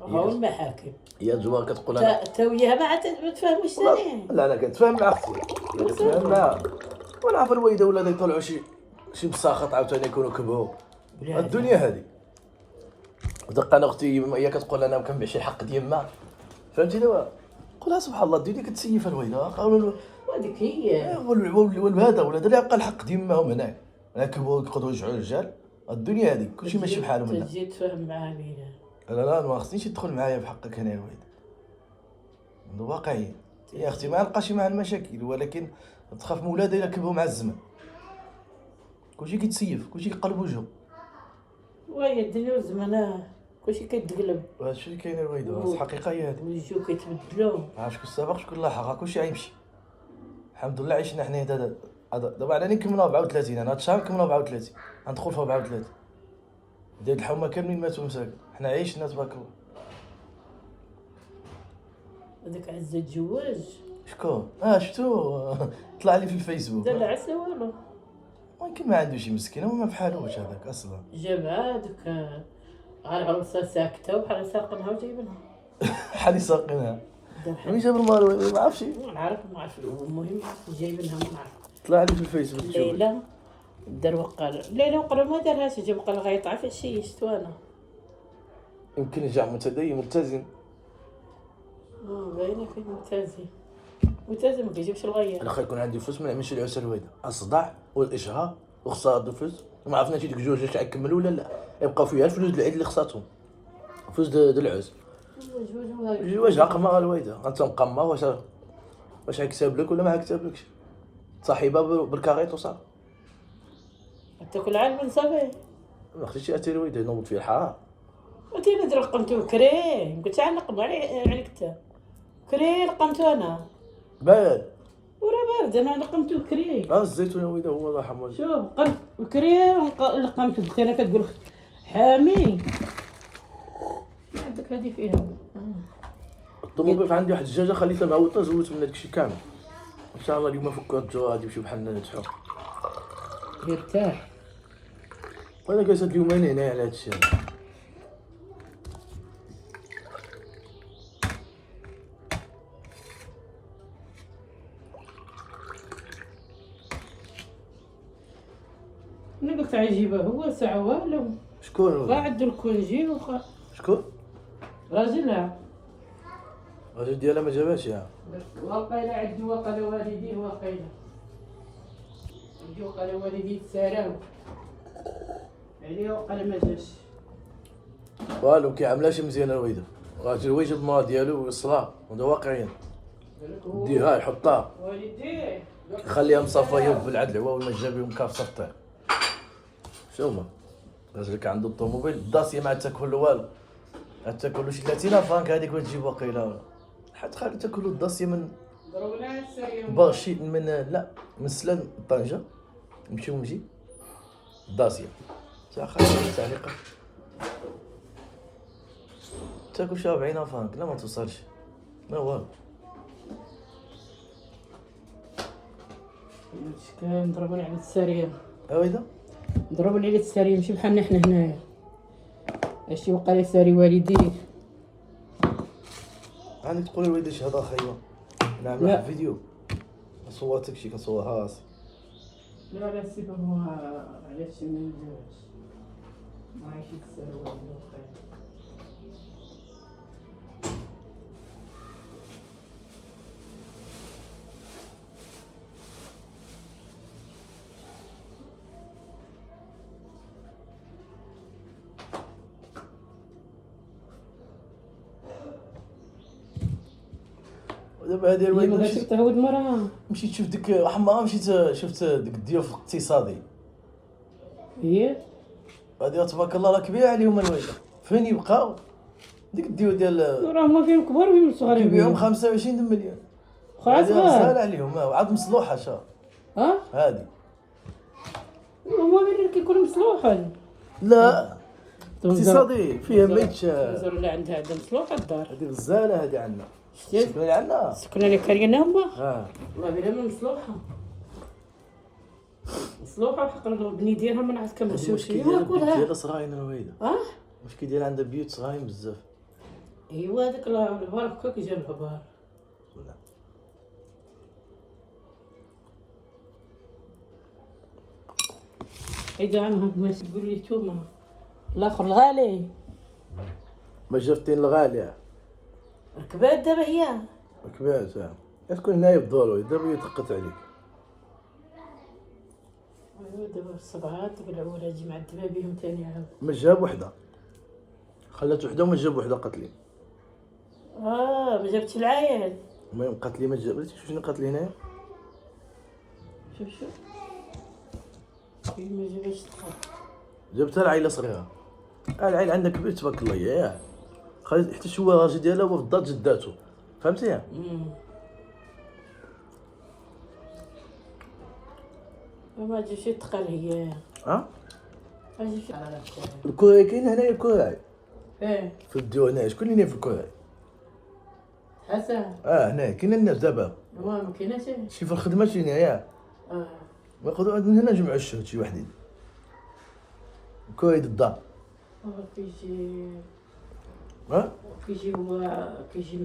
Speaker 2: هو المحاكم.
Speaker 1: هي الجوار كتقول انا
Speaker 2: تا وياها ما تفهموش ثاني.
Speaker 1: لا انا كنتفاهم مع اختي. كنتفاهم معها. ونعرف الويده ولاد يطلعوا شي مساخط عاوتاني يكونوا كبروا. الدنيا هذه. دق انا اختي هي كتقول انا كنبيع شي حق ديال ما. فهمتي دابا؟ قولها سبحان الله الدنيا كتسيف الويده قالوا
Speaker 2: هذيك هي.
Speaker 1: والهذا ولاد اللي يبقى الحق ديالهم هناك. كبروا يقدروا يرجعوا الرجال. الدنيا هذه كلشي ماشي بحالهم هنا.
Speaker 2: تجي تفهم معاها لينا.
Speaker 1: لا ما خصنيش تدخل معايا في حقك هنا الويد. واقعي يا اختي ما نلقاش معها المشاكل ولكن تخاف من ولادها الا كبروا مع الزمن. كلشي كيتسيف كلشي كيقلب وجهه.
Speaker 2: وهي الدنيا والزمان كلشي كيتقلب.
Speaker 1: هادشي اللي كاين الويد الحقيقه هي هذه.
Speaker 2: ويجيو كيتبدلوا.
Speaker 1: شكون السابق شكون لاحق كلشي غيمشي. الحمد لله عشنا حنا دابا على نكملوا 34 انا هاد الشهر نكملوا 34 غندخل في 34 ديال الحومه كاملين ماتوا مساكن حنا عيشنا تبارك الله.
Speaker 2: هذاك عزة تزوج
Speaker 1: شكون؟ شفتو طلع لي في الفيسبوك.
Speaker 2: لا عسى والو
Speaker 1: ولكن ما عندوش مسكين هو ما بحالوش هذاك اصلا.
Speaker 2: جاب هذوك غير عروسه ساكته وبحال ساقنها وجايبينها.
Speaker 1: حالي ساقينها. وين جاب المال ما عرفتش.
Speaker 2: ما عرف المهم جايبينها ما نعرف.
Speaker 1: طلع لي في الفيسبوك.
Speaker 2: ليلى دار وقال ليلى وقال ما دارهاش جاب قال غيطلع في شي شتو انا.
Speaker 1: يمكن يرجع متدين ملتزم.
Speaker 2: باينه فيه ممتازه ما كيجيبش الغيه.
Speaker 1: انا خا يكون عندي فلوس ما نعملش العسل الويده، الصداع والاشهار وخساره الفلوس، وما عرفناش هذيك جوج واش غيكملوا ولا لا، يبقاو فيها الفلوس العيد اللي خساتهم، فلوس د العز. واش عقمه الويده انت مقمه، واش غيكتب لك ولا ما غيكتبلكش، صاحبها بالكاريط وصافي.
Speaker 2: تاكل عالم صافي.
Speaker 1: ما خصنيش اتي الويده نوض فيه الحرام.
Speaker 2: انت نزل قمتو كري قلت علق عليك انت كري لقمتو انا
Speaker 1: بارد
Speaker 2: ورا بارد انا لقمتو كري.
Speaker 1: الزيتون يا ويده هو الله يرحمه.
Speaker 2: شوف قلت الكري لقمتو قلت انا كتقول حامي عندك هذه فيها.
Speaker 1: الطوموبيل عندي واحد الدجاجه خليتها معوطه زودت منها داكشي كامل، ان شاء الله اليوم فكات الجو غادي يمشيو بحالنا نتحو.
Speaker 2: يرتاح.
Speaker 1: وانا جالس هاد اليومين هنا على هادشي هذا.
Speaker 2: انا قلت عيجيبه هو ساعه والو.
Speaker 1: شكون
Speaker 2: قاعد الكونجي
Speaker 1: شكون
Speaker 2: راجلها
Speaker 1: الراجل ديالها ما جابهاش يا
Speaker 2: واقيلا عندي وقال والديه واقيلا عندي وقال والديه تساراو عليه وقال ما جاش
Speaker 1: والو كيعاملاش مزيان الويده، راجل ويجد المرا ديالو ويوصلها وهذا واقعيا ديها يحطها
Speaker 2: والديه
Speaker 1: يخليها مصفيه بالعدل، هو ما جاب يوم كاف صفطه. شو هما راجلك عنده الطوموبيل الداسيه ما تاكل والو، تاكلوا شي 30 فرانك هذيك وتجيب واقيلا حتى خلي تاكلوا الداسيه من
Speaker 2: ضربنا السريم
Speaker 1: باشي من لا من سلان طنجه نمشيو نجي الداسيه تاع خلي تعليقه تاكل شي 40 فرانك لا ما توصلش ما والو.
Speaker 2: كان ضربنا على السريم
Speaker 1: اويدا
Speaker 2: ضربنا على السريم ماشي بحالنا حنا هنايا اش يوقع لي ساري والديه.
Speaker 1: عندك تقولي الوالده شي هضره خايبه نعمل واحد الفيديو صورتك شي كنصورها راسي.
Speaker 2: لا سيبه هو علاش ما يجوش ما عايش يتساوى خير.
Speaker 1: دابا هادي الوالده
Speaker 2: ما شفت هود مرة
Speaker 1: مشيت شفت ديك واحد المره مشيت شفت ديك الضيوف الاقتصادي
Speaker 2: هي
Speaker 1: هادي تبارك الله راه كبيره عليهم الوالده، فين يبقاو ديك الديو ديال
Speaker 2: راهم فيهم كبار وفيهم صغار
Speaker 1: كيبيعهم 25 مليون
Speaker 2: خلاص
Speaker 1: غزال عليهم عاد مصلوحه شا
Speaker 2: ها
Speaker 1: هادي
Speaker 2: هما اللي كيكونوا مصلوحين.
Speaker 1: لا اقتصادي فيها ميت
Speaker 2: زور اللي عندها مصلوحه الدار
Speaker 1: هادي غزاله هادي عندنا
Speaker 2: شتي
Speaker 1: سكنة عندنا
Speaker 2: سكنه اللي كارينا هما
Speaker 1: والله
Speaker 2: بلا ما مصلوحه وحق البني ديالها ما نعرف كم
Speaker 1: المشكل ديالها صغاين الوالده المشكل ديالها عندها بيوت صغاين بزاف.
Speaker 2: ايوا هذاك البار هكا كيجيب البار إذا عمها ما تقول لي توما الاخر الغالي
Speaker 1: ما شفتين الغاليه
Speaker 2: ركبات دابا هي
Speaker 1: ركبات تكون نايب ضروري دابا يتقت عليك.
Speaker 2: ايوا دابا الصبعات بالعوله تجي معذبه بهم ثاني عاود
Speaker 1: ما جاب وحده خلات وحده وما جاب وحده قتلي
Speaker 2: ما جابتش العيال
Speaker 1: المهم قتلي ما جابتش شنو قتلي هنايا
Speaker 2: شوف ما جابش تقال
Speaker 1: جبتها العائله صغيره العائله عندها كبير تبارك الله ياه خليت حتى شو الراجل ديالها هو في الدار جداتو فهمتي
Speaker 2: ما جابش تقال هي
Speaker 1: ها
Speaker 2: ما جابش
Speaker 1: الكوراي كاين هنايا الكوراي
Speaker 2: فين
Speaker 1: في الديو هنايا شكون اللي في الكوراي
Speaker 2: حسن
Speaker 1: هنايا كاين الناس دابا
Speaker 2: ما كايناش
Speaker 1: شي في الخدمه شي هنايا ما يقدروا من هنا نجمعوا الشهد شي وحدين كويد الدار
Speaker 2: كيجي كيجي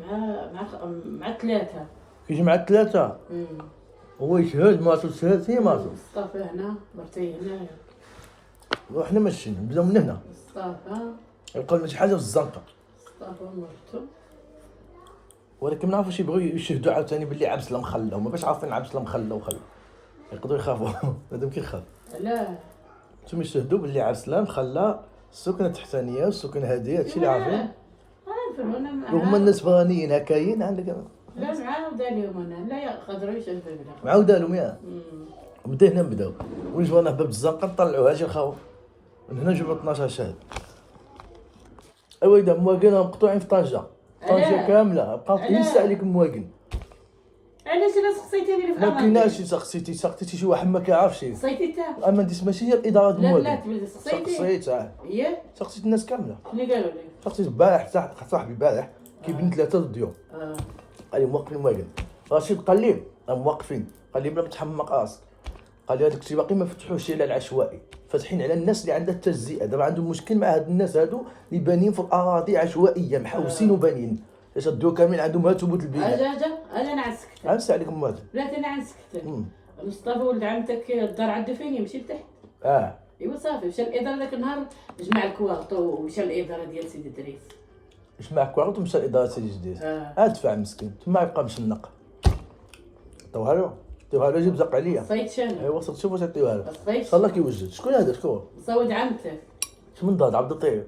Speaker 2: مع ثلاثة
Speaker 1: كيجي مع الثلاثة هو يشهد ماتو الشهد هي ماتو
Speaker 2: مصطفى هنا مرتي هنايا
Speaker 1: وحنا ماشيين نبداو من هنا
Speaker 2: مصطفى
Speaker 1: يبقى لنا شي حاجة في الزنقة
Speaker 2: مصطفى ومرتو
Speaker 1: ولكن ما عرفوش يبغوا يشهدوا عاوتاني باللي عبد السلام خلى، وما باش عارفين عبد السلام خلى وخلى، يقدروا يخافوا. هذا كيخاف.
Speaker 2: لا
Speaker 1: انتم يشهدوا باللي عبد السلام خلى السكنه التحتانيه والسكنه هذه، هادشي اللي عارفين.
Speaker 2: عارفين انا
Speaker 1: وهما الناس فانيين هكاين عندك.
Speaker 2: لا معاود عليهم انا لا يقدروا يشهدوا بلا.
Speaker 1: معاود لهم يا بدا هنا نبداو، ونجيو هنا باب الزنقه نطلعوها اجي نخاو من هنا نجيبو 12 شاهد. ايوا مواقن مقطوعين في طنجه، طنجه كامله بقاو ينسى عليكم مواقن.
Speaker 2: علاش انا سقسيتيني اللي في
Speaker 1: ما
Speaker 2: الامر؟
Speaker 1: كايناش سقسيتي شي واحد ما كيعرفش.
Speaker 2: سقسيتي انت؟
Speaker 1: اما انت ماشي هي الاداره د
Speaker 2: لا
Speaker 1: المواقن.
Speaker 2: لا تبدا سقسيتي.
Speaker 1: سقسيت
Speaker 2: هي
Speaker 1: سقسيت الناس كامله.
Speaker 2: شنو قالوا لك؟
Speaker 1: سقسيت البارح صاحبي البارح كيبين 3 ضيوف. قال لي موقفين مواقن. رشيد قال لي موقفين، قال لي بلا ما تحمق راسك، قال لي هذاك الشيء باقي ما فتحوش على العشوائي، فاتحين على الناس اللي عندها التجزئه. دابا عندهم مشكل مع هاد الناس هادو اللي بانين في الاراضي عشوائيه محوسين وبانين. اش الديور كاملين عندهم ها ثبوت البناء.
Speaker 2: اجا انا عنسكت.
Speaker 1: عرفت عليكم مواقن.
Speaker 2: لا انا عنسكت. مصطفى ولد عمتك الدار عنده فين يمشي لتحت. ايوا صافي مشى الاداره ذاك النهار جمع الكواغط ومشى الاداره ديال سيدي دريس.
Speaker 1: جمع الكواغط ومشى الاداره سيدي جديد. دفع مسكين تما يبقى مشنق. عطوها له جيب زق عليا.
Speaker 2: صيد شنو؟
Speaker 1: ايوا وصلت شوف واش عطيوها له.
Speaker 2: صيد
Speaker 1: الله كيوجد. شكون هذا شكون؟
Speaker 2: صود عمتك.
Speaker 1: شمن ضاد عبد اللطيف؟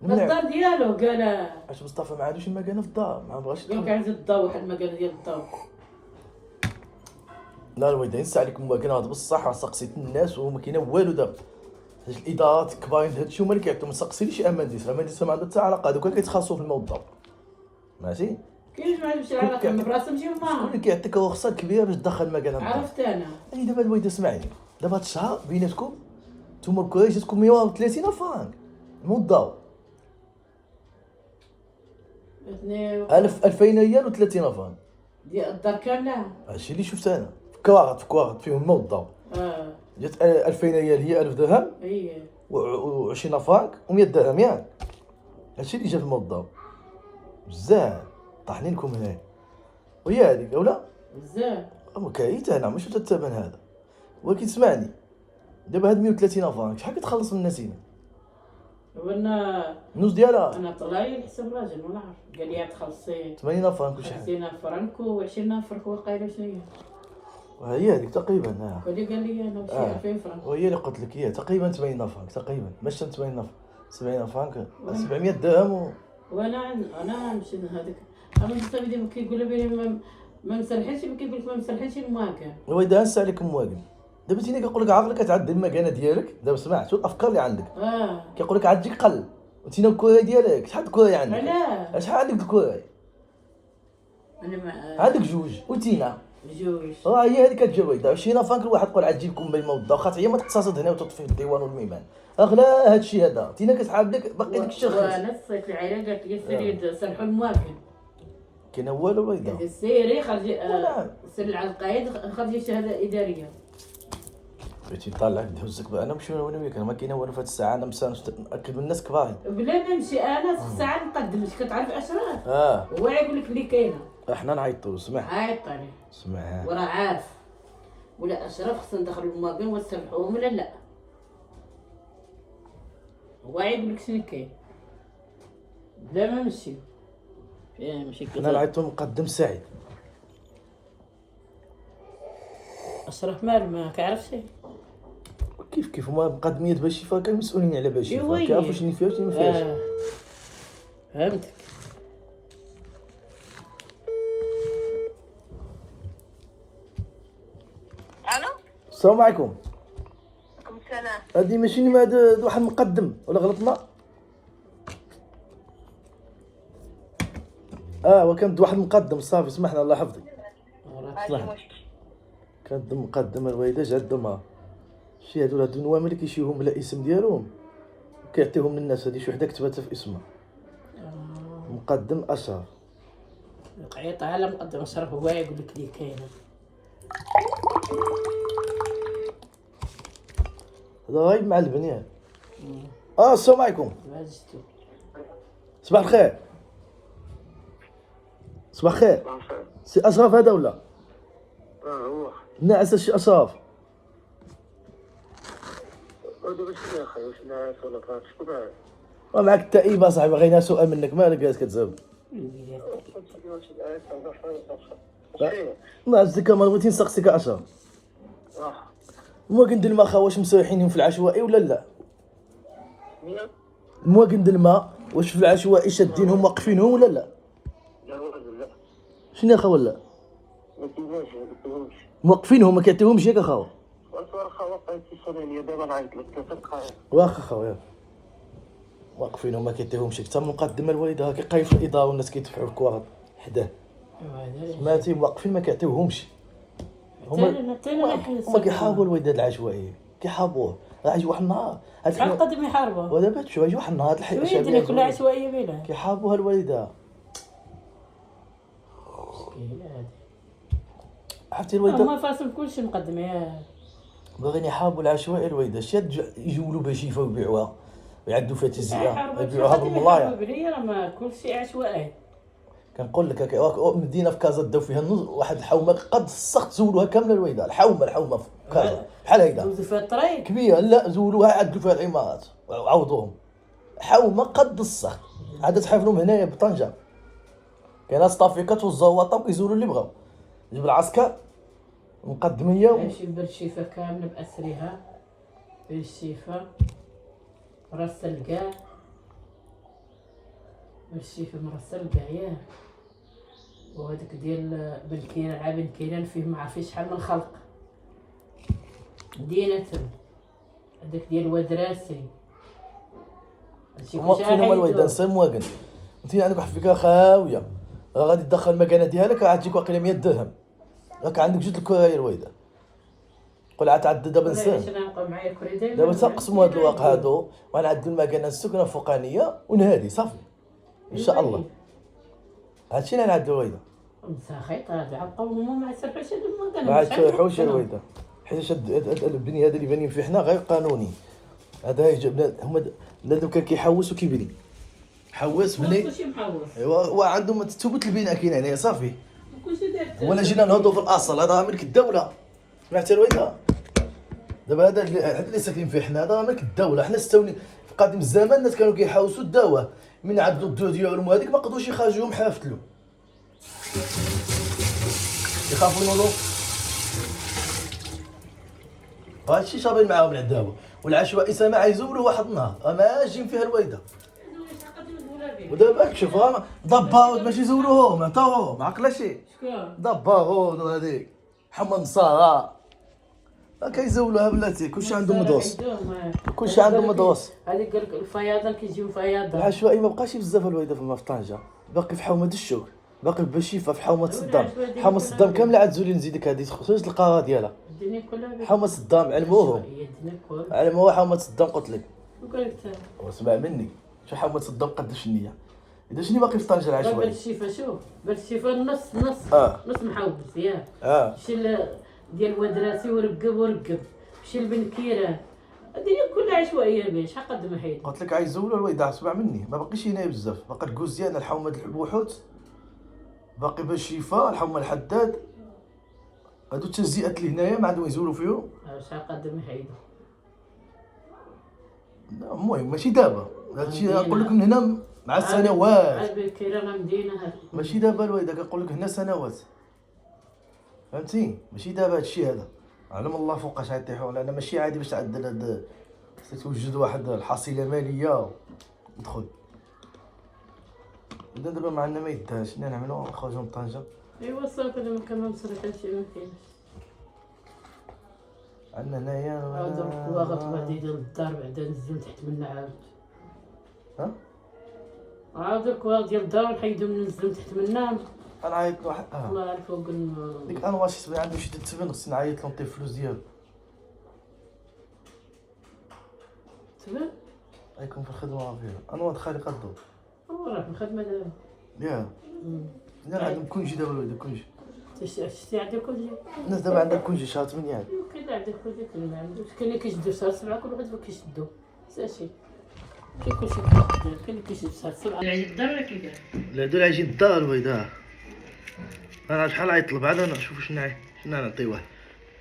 Speaker 2: الدار ديالو قال
Speaker 1: اش مصطفى ما عندوش المكانه في الدار، ما بغاش
Speaker 2: يدخل. كان عند الضو واحد المكان ديال الضو.
Speaker 1: لا الوالدين نسى عليكم مكانه هذا بصح سقسيت الناس وما كاين والو دابا. حيت الادارات الكبارين هادشي هما اللي كيعطيو. ما تسقسيليش امانديس ما عندها حتى علاقه، هذوك اللي كيتخاصوا في الموظف ماشي.
Speaker 2: كيفاش ما عندوش علاقه براسهم شي
Speaker 1: شكون
Speaker 2: ما
Speaker 1: اللي كيعطيك رخصه كبيره باش تدخل مكانه؟
Speaker 2: عرفت انا.
Speaker 1: يعني دابا الوالده اسمعي، دابا هاد الشهر بيناتكم نتوما الكوري جاتكم 130 فرانك موظف. 2000 ريال و30 فرانك
Speaker 2: ديال الدار كامله.
Speaker 1: هادشي اللي شفت انا في كواغط فيهم موظف. جات 2000 ريال هي 1000 درهم و20 فرانك و100 درهم ياك. هادشي اللي جا في الموظف بزاف طاحنين لكم هنايا. وهي هذيك ولا
Speaker 2: بزاف
Speaker 1: كايت انا ماشي حتى الثمن هذا. ولكن سمعني دابا هاد 130 فرانك شحال كتخلص من الناس هنا؟
Speaker 2: وانا
Speaker 1: النص ديالها
Speaker 2: انا طلعي حسب الراجل ما نعرف. قال لي تخلصي
Speaker 1: 80 فرانك وشحال؟
Speaker 2: 50 فرنك و20 فرنك وقايله شنو هي؟
Speaker 1: هي هذيك تقريبا.
Speaker 2: قال لي انا بشي 2000 فرنك.
Speaker 1: وهي اللي قلت لك هي تقريبا 80 فرانك تقريبا ماشي 80 فرانك 70 فرانك 700 درهم.
Speaker 2: وانا نمشي هذاك اما مصطفى ديما كيقول لي ما مسرحينش كيقول لك ما مسرحينش المواكن.
Speaker 1: الوالده نسى عليكم مواقن. دابا تيني كنقول لك عاقلك تعدل المكانه ديالك. دابا سمع شو الافكار اللي عندك. كيقول لك عاد تجيك قل وتينا الكره ديالك شحال الكره عندك؟
Speaker 2: علاش؟
Speaker 1: شحال عندك الكره؟
Speaker 2: انا ما
Speaker 1: عندك جوج وتينا
Speaker 2: جوج.
Speaker 1: هي هذيك كتجاوب. دابا 20 فرانك الواحد تقول عاد تجيبكم بالموظف خاطر هي ما تقتصد هنا وتطفي الديوان والميمان. اغلى هادشي هذا تينا كتحاب لك باقي ديك الشيء رخيص.
Speaker 2: وانا صيت العائله قالت لي سيري سرحوا المواكن.
Speaker 1: كاين والو الوالده.
Speaker 2: سيري خرجي سيري على القايد خرجي شهاده اداريه.
Speaker 1: بغيتي نطلعك نهزك انا نمشيو انا وياك. ما كاينه والو في هاد الساعه. انا ناكد من الناس كبارين
Speaker 2: بلا ما نمشي انا في الساعه نقدمش كتعرف اشراف. هو يقول لك اللي كاينه.
Speaker 1: احنا نعيطوا. سمع
Speaker 2: عيطني
Speaker 1: سمع
Speaker 2: وراه عارف ولا اشراف خصنا ندخلوا المواطن ونسرحوهم ولا لا. هو يقول لك شنو كاين بلا ما نمشي. ماشي
Speaker 1: انا نعيطوا مقدم سعيد.
Speaker 2: اشرف مال ما كيعرف شي.
Speaker 1: كيف هما مقدميات باش شفا كانوا مسؤولين على باش شفا كيعرفوا شنو فيها وشنو ما فيهاش.
Speaker 2: فهمتك.
Speaker 4: الو
Speaker 1: السلام عليكم.
Speaker 4: عليكم السلام.
Speaker 1: هادي ماشي هذا واحد مقدم ولا غلطنا؟ وكان واحد مقدم صافي سمحنا الله يحفظك. كانت مقدمه الوالده جات دمها شي هادو النوامر اللي كيشيوهم بلا اسم ديالهم كيعطيهم للناس. هادي شي وحده كتباتها في اسمها مقدم اشرف.
Speaker 2: عيط على مقدم اشرف هو يقول لك اللي كاينه.
Speaker 1: هذا غايب مع البنيان. السلام عليكم.
Speaker 2: واجدتو
Speaker 1: صباح الخير. صباح الخير. سي اشرف هذا ولا؟
Speaker 3: هو
Speaker 1: ناعس الشي اشرف.
Speaker 3: دابا شنو يا اخي واش ناعس ولا فاك شكون معاك؟
Speaker 1: ومعك التائبه صاحبي غير سؤال منك مالك جالس كتزرب. ما عزك ما بغيتي نسقسيك 10. مواقن د الماء واش مسوحينهم في العشوائي ولا لا؟ مواقن د الماء واش في العشوائي شادينهم واقفينهم ولا لا؟
Speaker 3: لا
Speaker 1: شنو يا خاوة لا؟
Speaker 3: ما كيبانش
Speaker 1: موقفينهم ما كيعطيوهمش ياك اخاوة؟
Speaker 3: واخا وقعت السنانية دابا نعيط لك 3 دقائق.
Speaker 1: واخا خاوة واقفينهم ما كيعطيوهمش حتى مقدمة الوالدة كيقايف في الإضاءة والناس كيدفعوا الكواغط حداه. سمعتي واقفين ما كيعطيوهمش. هما كيحاربوا الوداد العشوائي كيحاربوه. راه يجي واحد النهار
Speaker 2: شحال قدم يحاربوه
Speaker 1: ودابا تشوف يجي واحد النهار الحي
Speaker 2: الشعبيه كلها عشوائيه بينها
Speaker 1: كيحاربوها الوالده. عرفتي الوالده
Speaker 2: هما فاصل كلشي مقدم ياه
Speaker 1: باغيين يحاربوا العشوائي الوالده شاد يجولوا باش يفاو يبيعوها ويعدوا فيها تزيئه يبيعوها بالملاير.
Speaker 2: راه ما كلشي عشوائي.
Speaker 1: كنقول لك مدينه في كازا داو فيها واحد الحومه قد السخط زولوها كامله الوالده. الحومه في كازا بحال هيدا
Speaker 2: دوزو فيها الطريق
Speaker 1: كبيره لا زولوها عدلوا فيها العمارات وعوضوهم. حومه قد السخط عاد تحفلهم هنايا بطنجه. كاين صطافيكات والزواطه وكيزولوا اللي بغاو. جيب العسكر مقدميه
Speaker 2: ماشي بالشيفه كامله باسرها بالشيفه مرسل كاع بالشيفه مرسل كاع ياه. وهذاك ديال بن كيران عا بن كيران فيه ما عرفتش شحال من خلق مدينة. هذاك ديال ودراسي
Speaker 1: موقفين هما الوالده نصير مواقن. انت عندك واحد الفكره خاويه غادي تدخل المكانه ديالك عاد تجيك واقيلا 100 درهم. راك عندك جوج الكرايه الوالده قول عاد تعدد دابا نسان دابا تنقسموا هاد الواق هادو ونعدلوا المكانه السكنه الفوقانيه ونهادي صافي ان شاء الله. هادشي اللي نعدلوا الوالده
Speaker 2: مساخيط هذا عبقاو هما ما يسرحوش هاد المكان
Speaker 1: ما عاد الوالده حيت هاد البني هذا اللي بانين فيه حنا غير قانوني. هذا جبنا هما بنادم كان كيحوس وكيبني حواس بني ايوا عندهم تثبت البناء كاين هنايا صافي. ولا جينا نهضوا في الاصل هذا ملك الدوله. سمعتي الوالده دابا هذا اللي ساكنين فيه حنا هذا ملك الدوله. حنا استوني في قديم الزمان الناس كانوا كيحوسوا الدواء من عدلوا الدو ديالهم وهذيك ما قدروش يخرجوهم حافتلو يخافوا ينوضوا. هادشي شابين معاهم العداوه والعشوائي سامع يزولوا واحد النهار ماجين فيها الوالده. ودابا شوف ضباط ماشي يزولوهم عطاوهم عقلاشي ضباط هذيك حمى نصارى كيزولوها بلاتي كلشي عنده مدوس كلشي عنده مدوس.
Speaker 2: هذيك قال لك الفياضه كيجيو فياضه.
Speaker 1: العشوائي ما بقاش بزاف الوالده في طنجه باقي في حومه الشوك باقي في بشيفه في حومه صدام. حومه صدام كامله عاد زولي نزيدك هذه خصوص القاره ديالها
Speaker 2: الدنيا كلها
Speaker 1: حومه صدام علموهم علموها حومه صدام قلت لك.
Speaker 2: وقال لك
Speaker 1: واسمع مني شو حومه صدام قداش النيه اذا شنو باقي في طنجه العشوائي.
Speaker 2: بالشيفه شوف بالشيفه نص نص محوس ياك مشي ديال ودراسي ورقب مشي لبن كيران الدنيا كلها عشوائيه باش شحال قد ما حيد.
Speaker 1: قلت لك عايزولوا الوالده اسمع مني ما باقيش هنايا بزاف باقي الكوزيان الحومه البوحوت باقي بالشيفه الحومه الحداد هادو التجزئات اللي هنايا ما عندهم يزولوا فيهم
Speaker 2: شحال قد ما حيدوا.
Speaker 1: المهم ماشي دابا هادشي نقول لك من هنا مع السنوات
Speaker 2: بن كيران مدينه
Speaker 1: ماشي دابا الوالده كنقول لك هنا سنوات فهمتي ماشي دابا هادشي هذا علم الله فوقاش غيطيحوا. لان ماشي عادي باش تعدل هاد توجد واحد الحصيله ماليه ودخل. اذا دابا ما عندنا ما يداش شنو نعملوا نخرجوا من طنجه.
Speaker 2: ايوا صافي لما كان مصرف هادشي ما كاينش
Speaker 1: عندنا هنايا
Speaker 2: عاود الكواغط بعد ديال الدار بعدا نزلو تحت منا عاود الكواغط ديال الدار نحيدو ننزلو تحت منا.
Speaker 1: انا عيط واحد
Speaker 2: الله يعرف فوق
Speaker 1: ديك انا واش عنده شي تسبن خصني نعيط له نعطيه الفلوس ديالو.
Speaker 2: تبان
Speaker 1: غيكون في الخدمه فيها انا واد خالي قدو
Speaker 2: راه في الخدمه دابا
Speaker 1: ياك انا عندهم كونجي دابا الوالده كونجي
Speaker 2: شتي عندك كلشي
Speaker 1: الناس دابا عندها كونجي شهر 8 عام.
Speaker 2: كاين عندك كلشي كاين ما عندوش كاين اللي كيشدو شهر 7 كل واحد كيشدو ساشي كاين كلشي كاين اللي كيشدو شهر 7 عيد الدار ولا كي قال
Speaker 1: لا دول عايشين الدار الوالده. انا شحال غيطلب عاد انا نشوف شنو نعطيوه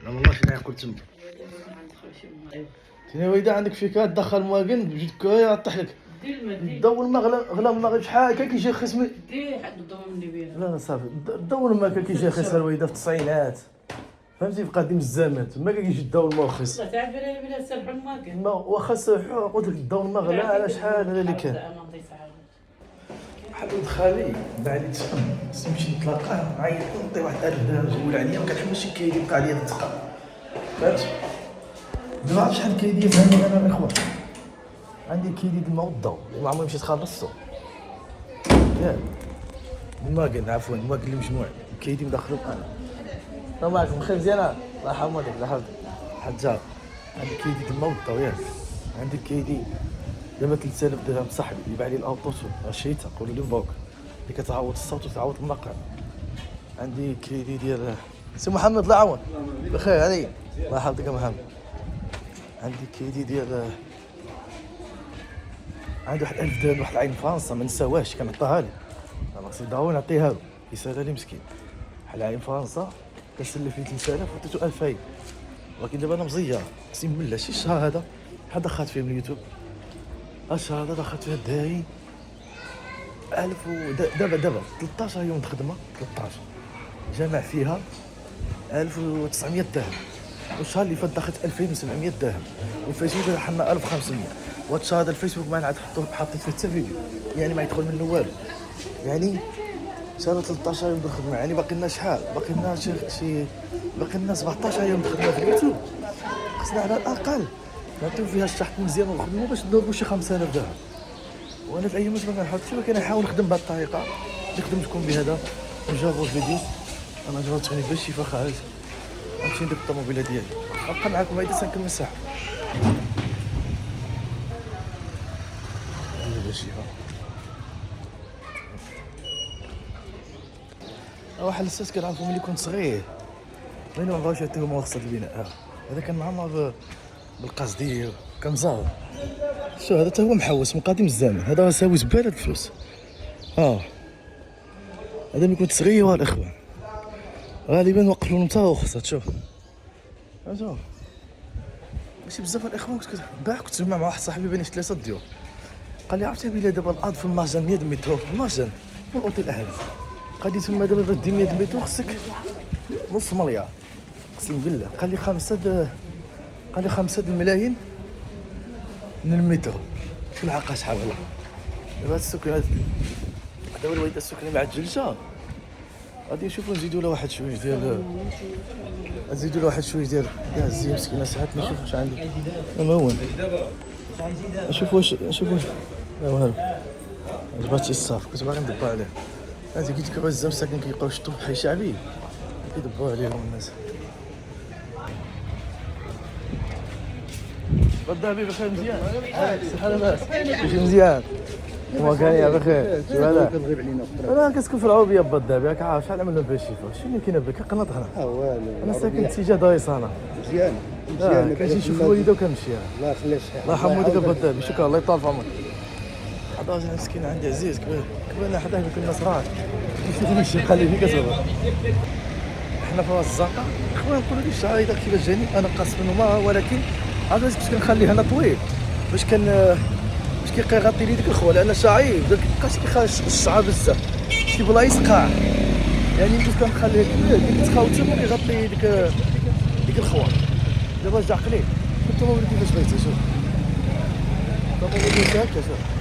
Speaker 1: انا والله شنو ناكل تما. سيني الوالده عندك فكره تدخل مواقن بجوج كرايه يطيح لك الضوء الماء غلا من المغرب شحال كان كيجي رخيص من
Speaker 2: دي حد الضوء من اللي
Speaker 1: لا صافي الضوء الماء كان كيجي رخيص الوالده في التسعينات فهمتي في قديم الزمان تما كيجي الضوء الماء رخيص
Speaker 2: والله تعرف بلا سرح الماء
Speaker 1: ما واخا سرحو قلت لك الضوء الماء غلا على شحال هذا اللي كان واحد ولد خالي باع لي تسقم نمشي نتلاقاه عيط نعطيه واحد 1000 درهم جول عليا ما كنحملش كيدي بقى عليا التقى فهمت دابا عرفت شحال كيدي فهمني انا الاخوان عندي كيدي الماء والضوء ما عمري مشيت خلصتو ياك الماكن عفوا الماكن المجموع كيدي مدخلو انا السلام عليكم بخير مزيانه الله يحفظك الله يحفظك حجار عندي كيدي الماء والضوء ياك عندي كيدي دابا 3000 درهم صاحبي اللي باع لي الاوطوسو رشيتها قولوا لي مبروك اللي كتعوض الصوت وتعوض المقعد عندي كيدي ديال سي محمد الله يعاون بخير عليا الله يحفظك يا محمد عندي كيدي ديال عندي واحد 1000 درهم واحد العين فرنسا ما نساوهاش كنعطيها لي انا خصني ضروري نعطيها له يسالها لي مسكين بحال عين فرنسا كنسلف لي 3000 وعطيتو 2000 ولكن دابا انا مزير خصني نملها شي الشهر هذا بحال دخلت فيه من اليوتيوب الشهر هذا دخلت فيه الداي 1000 دابا 13 يوم خدمه 13 جمع فيها 1900 درهم والشهر اللي فات دخلت 2700 درهم والفيسبوك حنا 1500 وهاد الشهر هذا الفيسبوك ما عاد حطيت فيه حتى فيديو يعني ما يدخل منه والو يعني شهر 13 يوم الخدمه يعني باقي لنا شحال باقي لنا شي باقي لنا 17 يوم الخدمه في اليوتيوب خصنا على الاقل نعطيو فيها الشحط مزيان ونخدمو باش نضربو شي 5000 درهم وانا في الايامات ما كنحطش ولكن نحاول نخدم بهذه الطريقه نخدم لكم بهذا نجربوا الفيديو انا جربت باش شي خارج غنمشي ندير الطوموبيله ديالي غنبقى معكم هيدا سنكمل الساعه واحد الساس كنعرفو ملي كنت صغير ملي ما بغاوش يعطيوهم رخصة البناء هذا كان معمر بالقصدير كان زار شو هذا حتى هو محوس من قديم الزمان هذا ساوي زبالة الفلوس هذا ملي كنت صغير الاخوان غالبا وقفوا لهم حتى رخصة شوف شوف ماشي بزاف الاخوان كنت نجمع مع واحد صاحبي بين 3 ديور قال لي عرفتي بلي دابا الارض في المهجن 100 متر في المهجن في الاوتيل اهلي قال لي تما دابا باش دير 100 متر خصك نص مليار اقسم بالله قال لي 5 الملايين من المتر شو العاقه شحال والله دابا السكنات دابا الوالده السكنه مع الجلجه غادي نشوفو نزيدو لها واحد شويه ديال الزي مسكينه ساعات نشوف واش عندي ما هو نشوف لا والو عجباتني الصاف كنت باغي ندبر عليه هادي كي تكبر الزام ساكن كيبقاو يشطو في حي شعبي كيدبروا عليهم الناس بالدابي بخير مزيان صحه لاباس كلشي مزيان وكاين بخير شو هذا كتغيب علينا انا كنسكن في العوبيه بالدابي راك عارف شحال عملنا فيها الشفا شنو كاين بك كنط هنا
Speaker 5: والو
Speaker 1: انا ساكن اتجاه دايصانه
Speaker 5: مزيان
Speaker 1: كنجي نشوف الوالده وكنمشي
Speaker 5: الله يخليك
Speaker 1: الله يحمدك بالدابي شكرا الله يطول في عمرك حدا مسكين عندي عزيز كبرنا حداه كنا صغار كيشوفني شي قال لي كتهضر حنا في راس الزنقه خويا نقولوا لي الشعر هذا كيفاش جاني انا قاص منه ولكن عرفتي كنت كنخليه انا طويل باش كيغطي لي ديك الخوا لان شعيب مابقاش كيخرج الشعر بزاف شي بلايص قاع يعني كنت كنخليه كبير كنت تخاوتو ما كيغطي ديك الخوا دابا رجع قليل الطوموبيل كيفاش بغيتي شوف الطوموبيل هكا شوف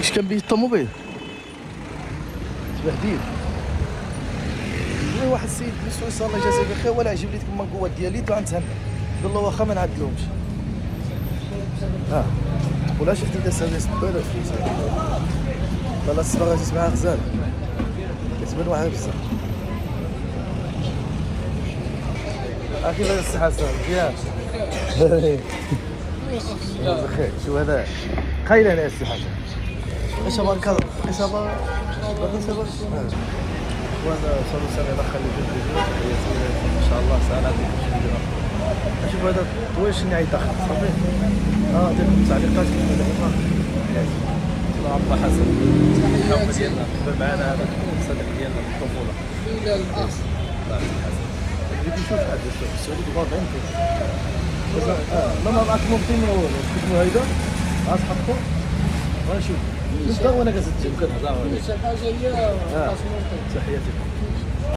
Speaker 1: شتي كان بيه الطوموبيل تبهديل واحد السيد بسويسرا الله يجازيه بخير ولا عجب لي ديك المنقوات ديالي طلع نتهنى قال له واخا ما نعدلهمش ولا شي حتى ساوي زباله والله الصباغه جات معاها غزاله كتبان واعره بزاف اخي لا الصحه مزيان بخير شو هذا خير انا السي حاجه ايش ابغى نكرر ايش ابغى وانا صار سنه دخل لي فيديو ان شاء الله سنعطيكم شي فيديو اشوف هذا طويل شنو يدخل صافي دير التعليقات كيف الله عبد الله حسن الحب ديالنا كبر معنا هذا الصديق ديالنا في الطفوله الله حسن اللي كيشوف هذا السعودي ب 40 كيلو ما معك ممكن نخدموا هيدا اصحابكم غنشوف انت وانا كنت كنهضر
Speaker 5: حاجه هي
Speaker 1: تحياتي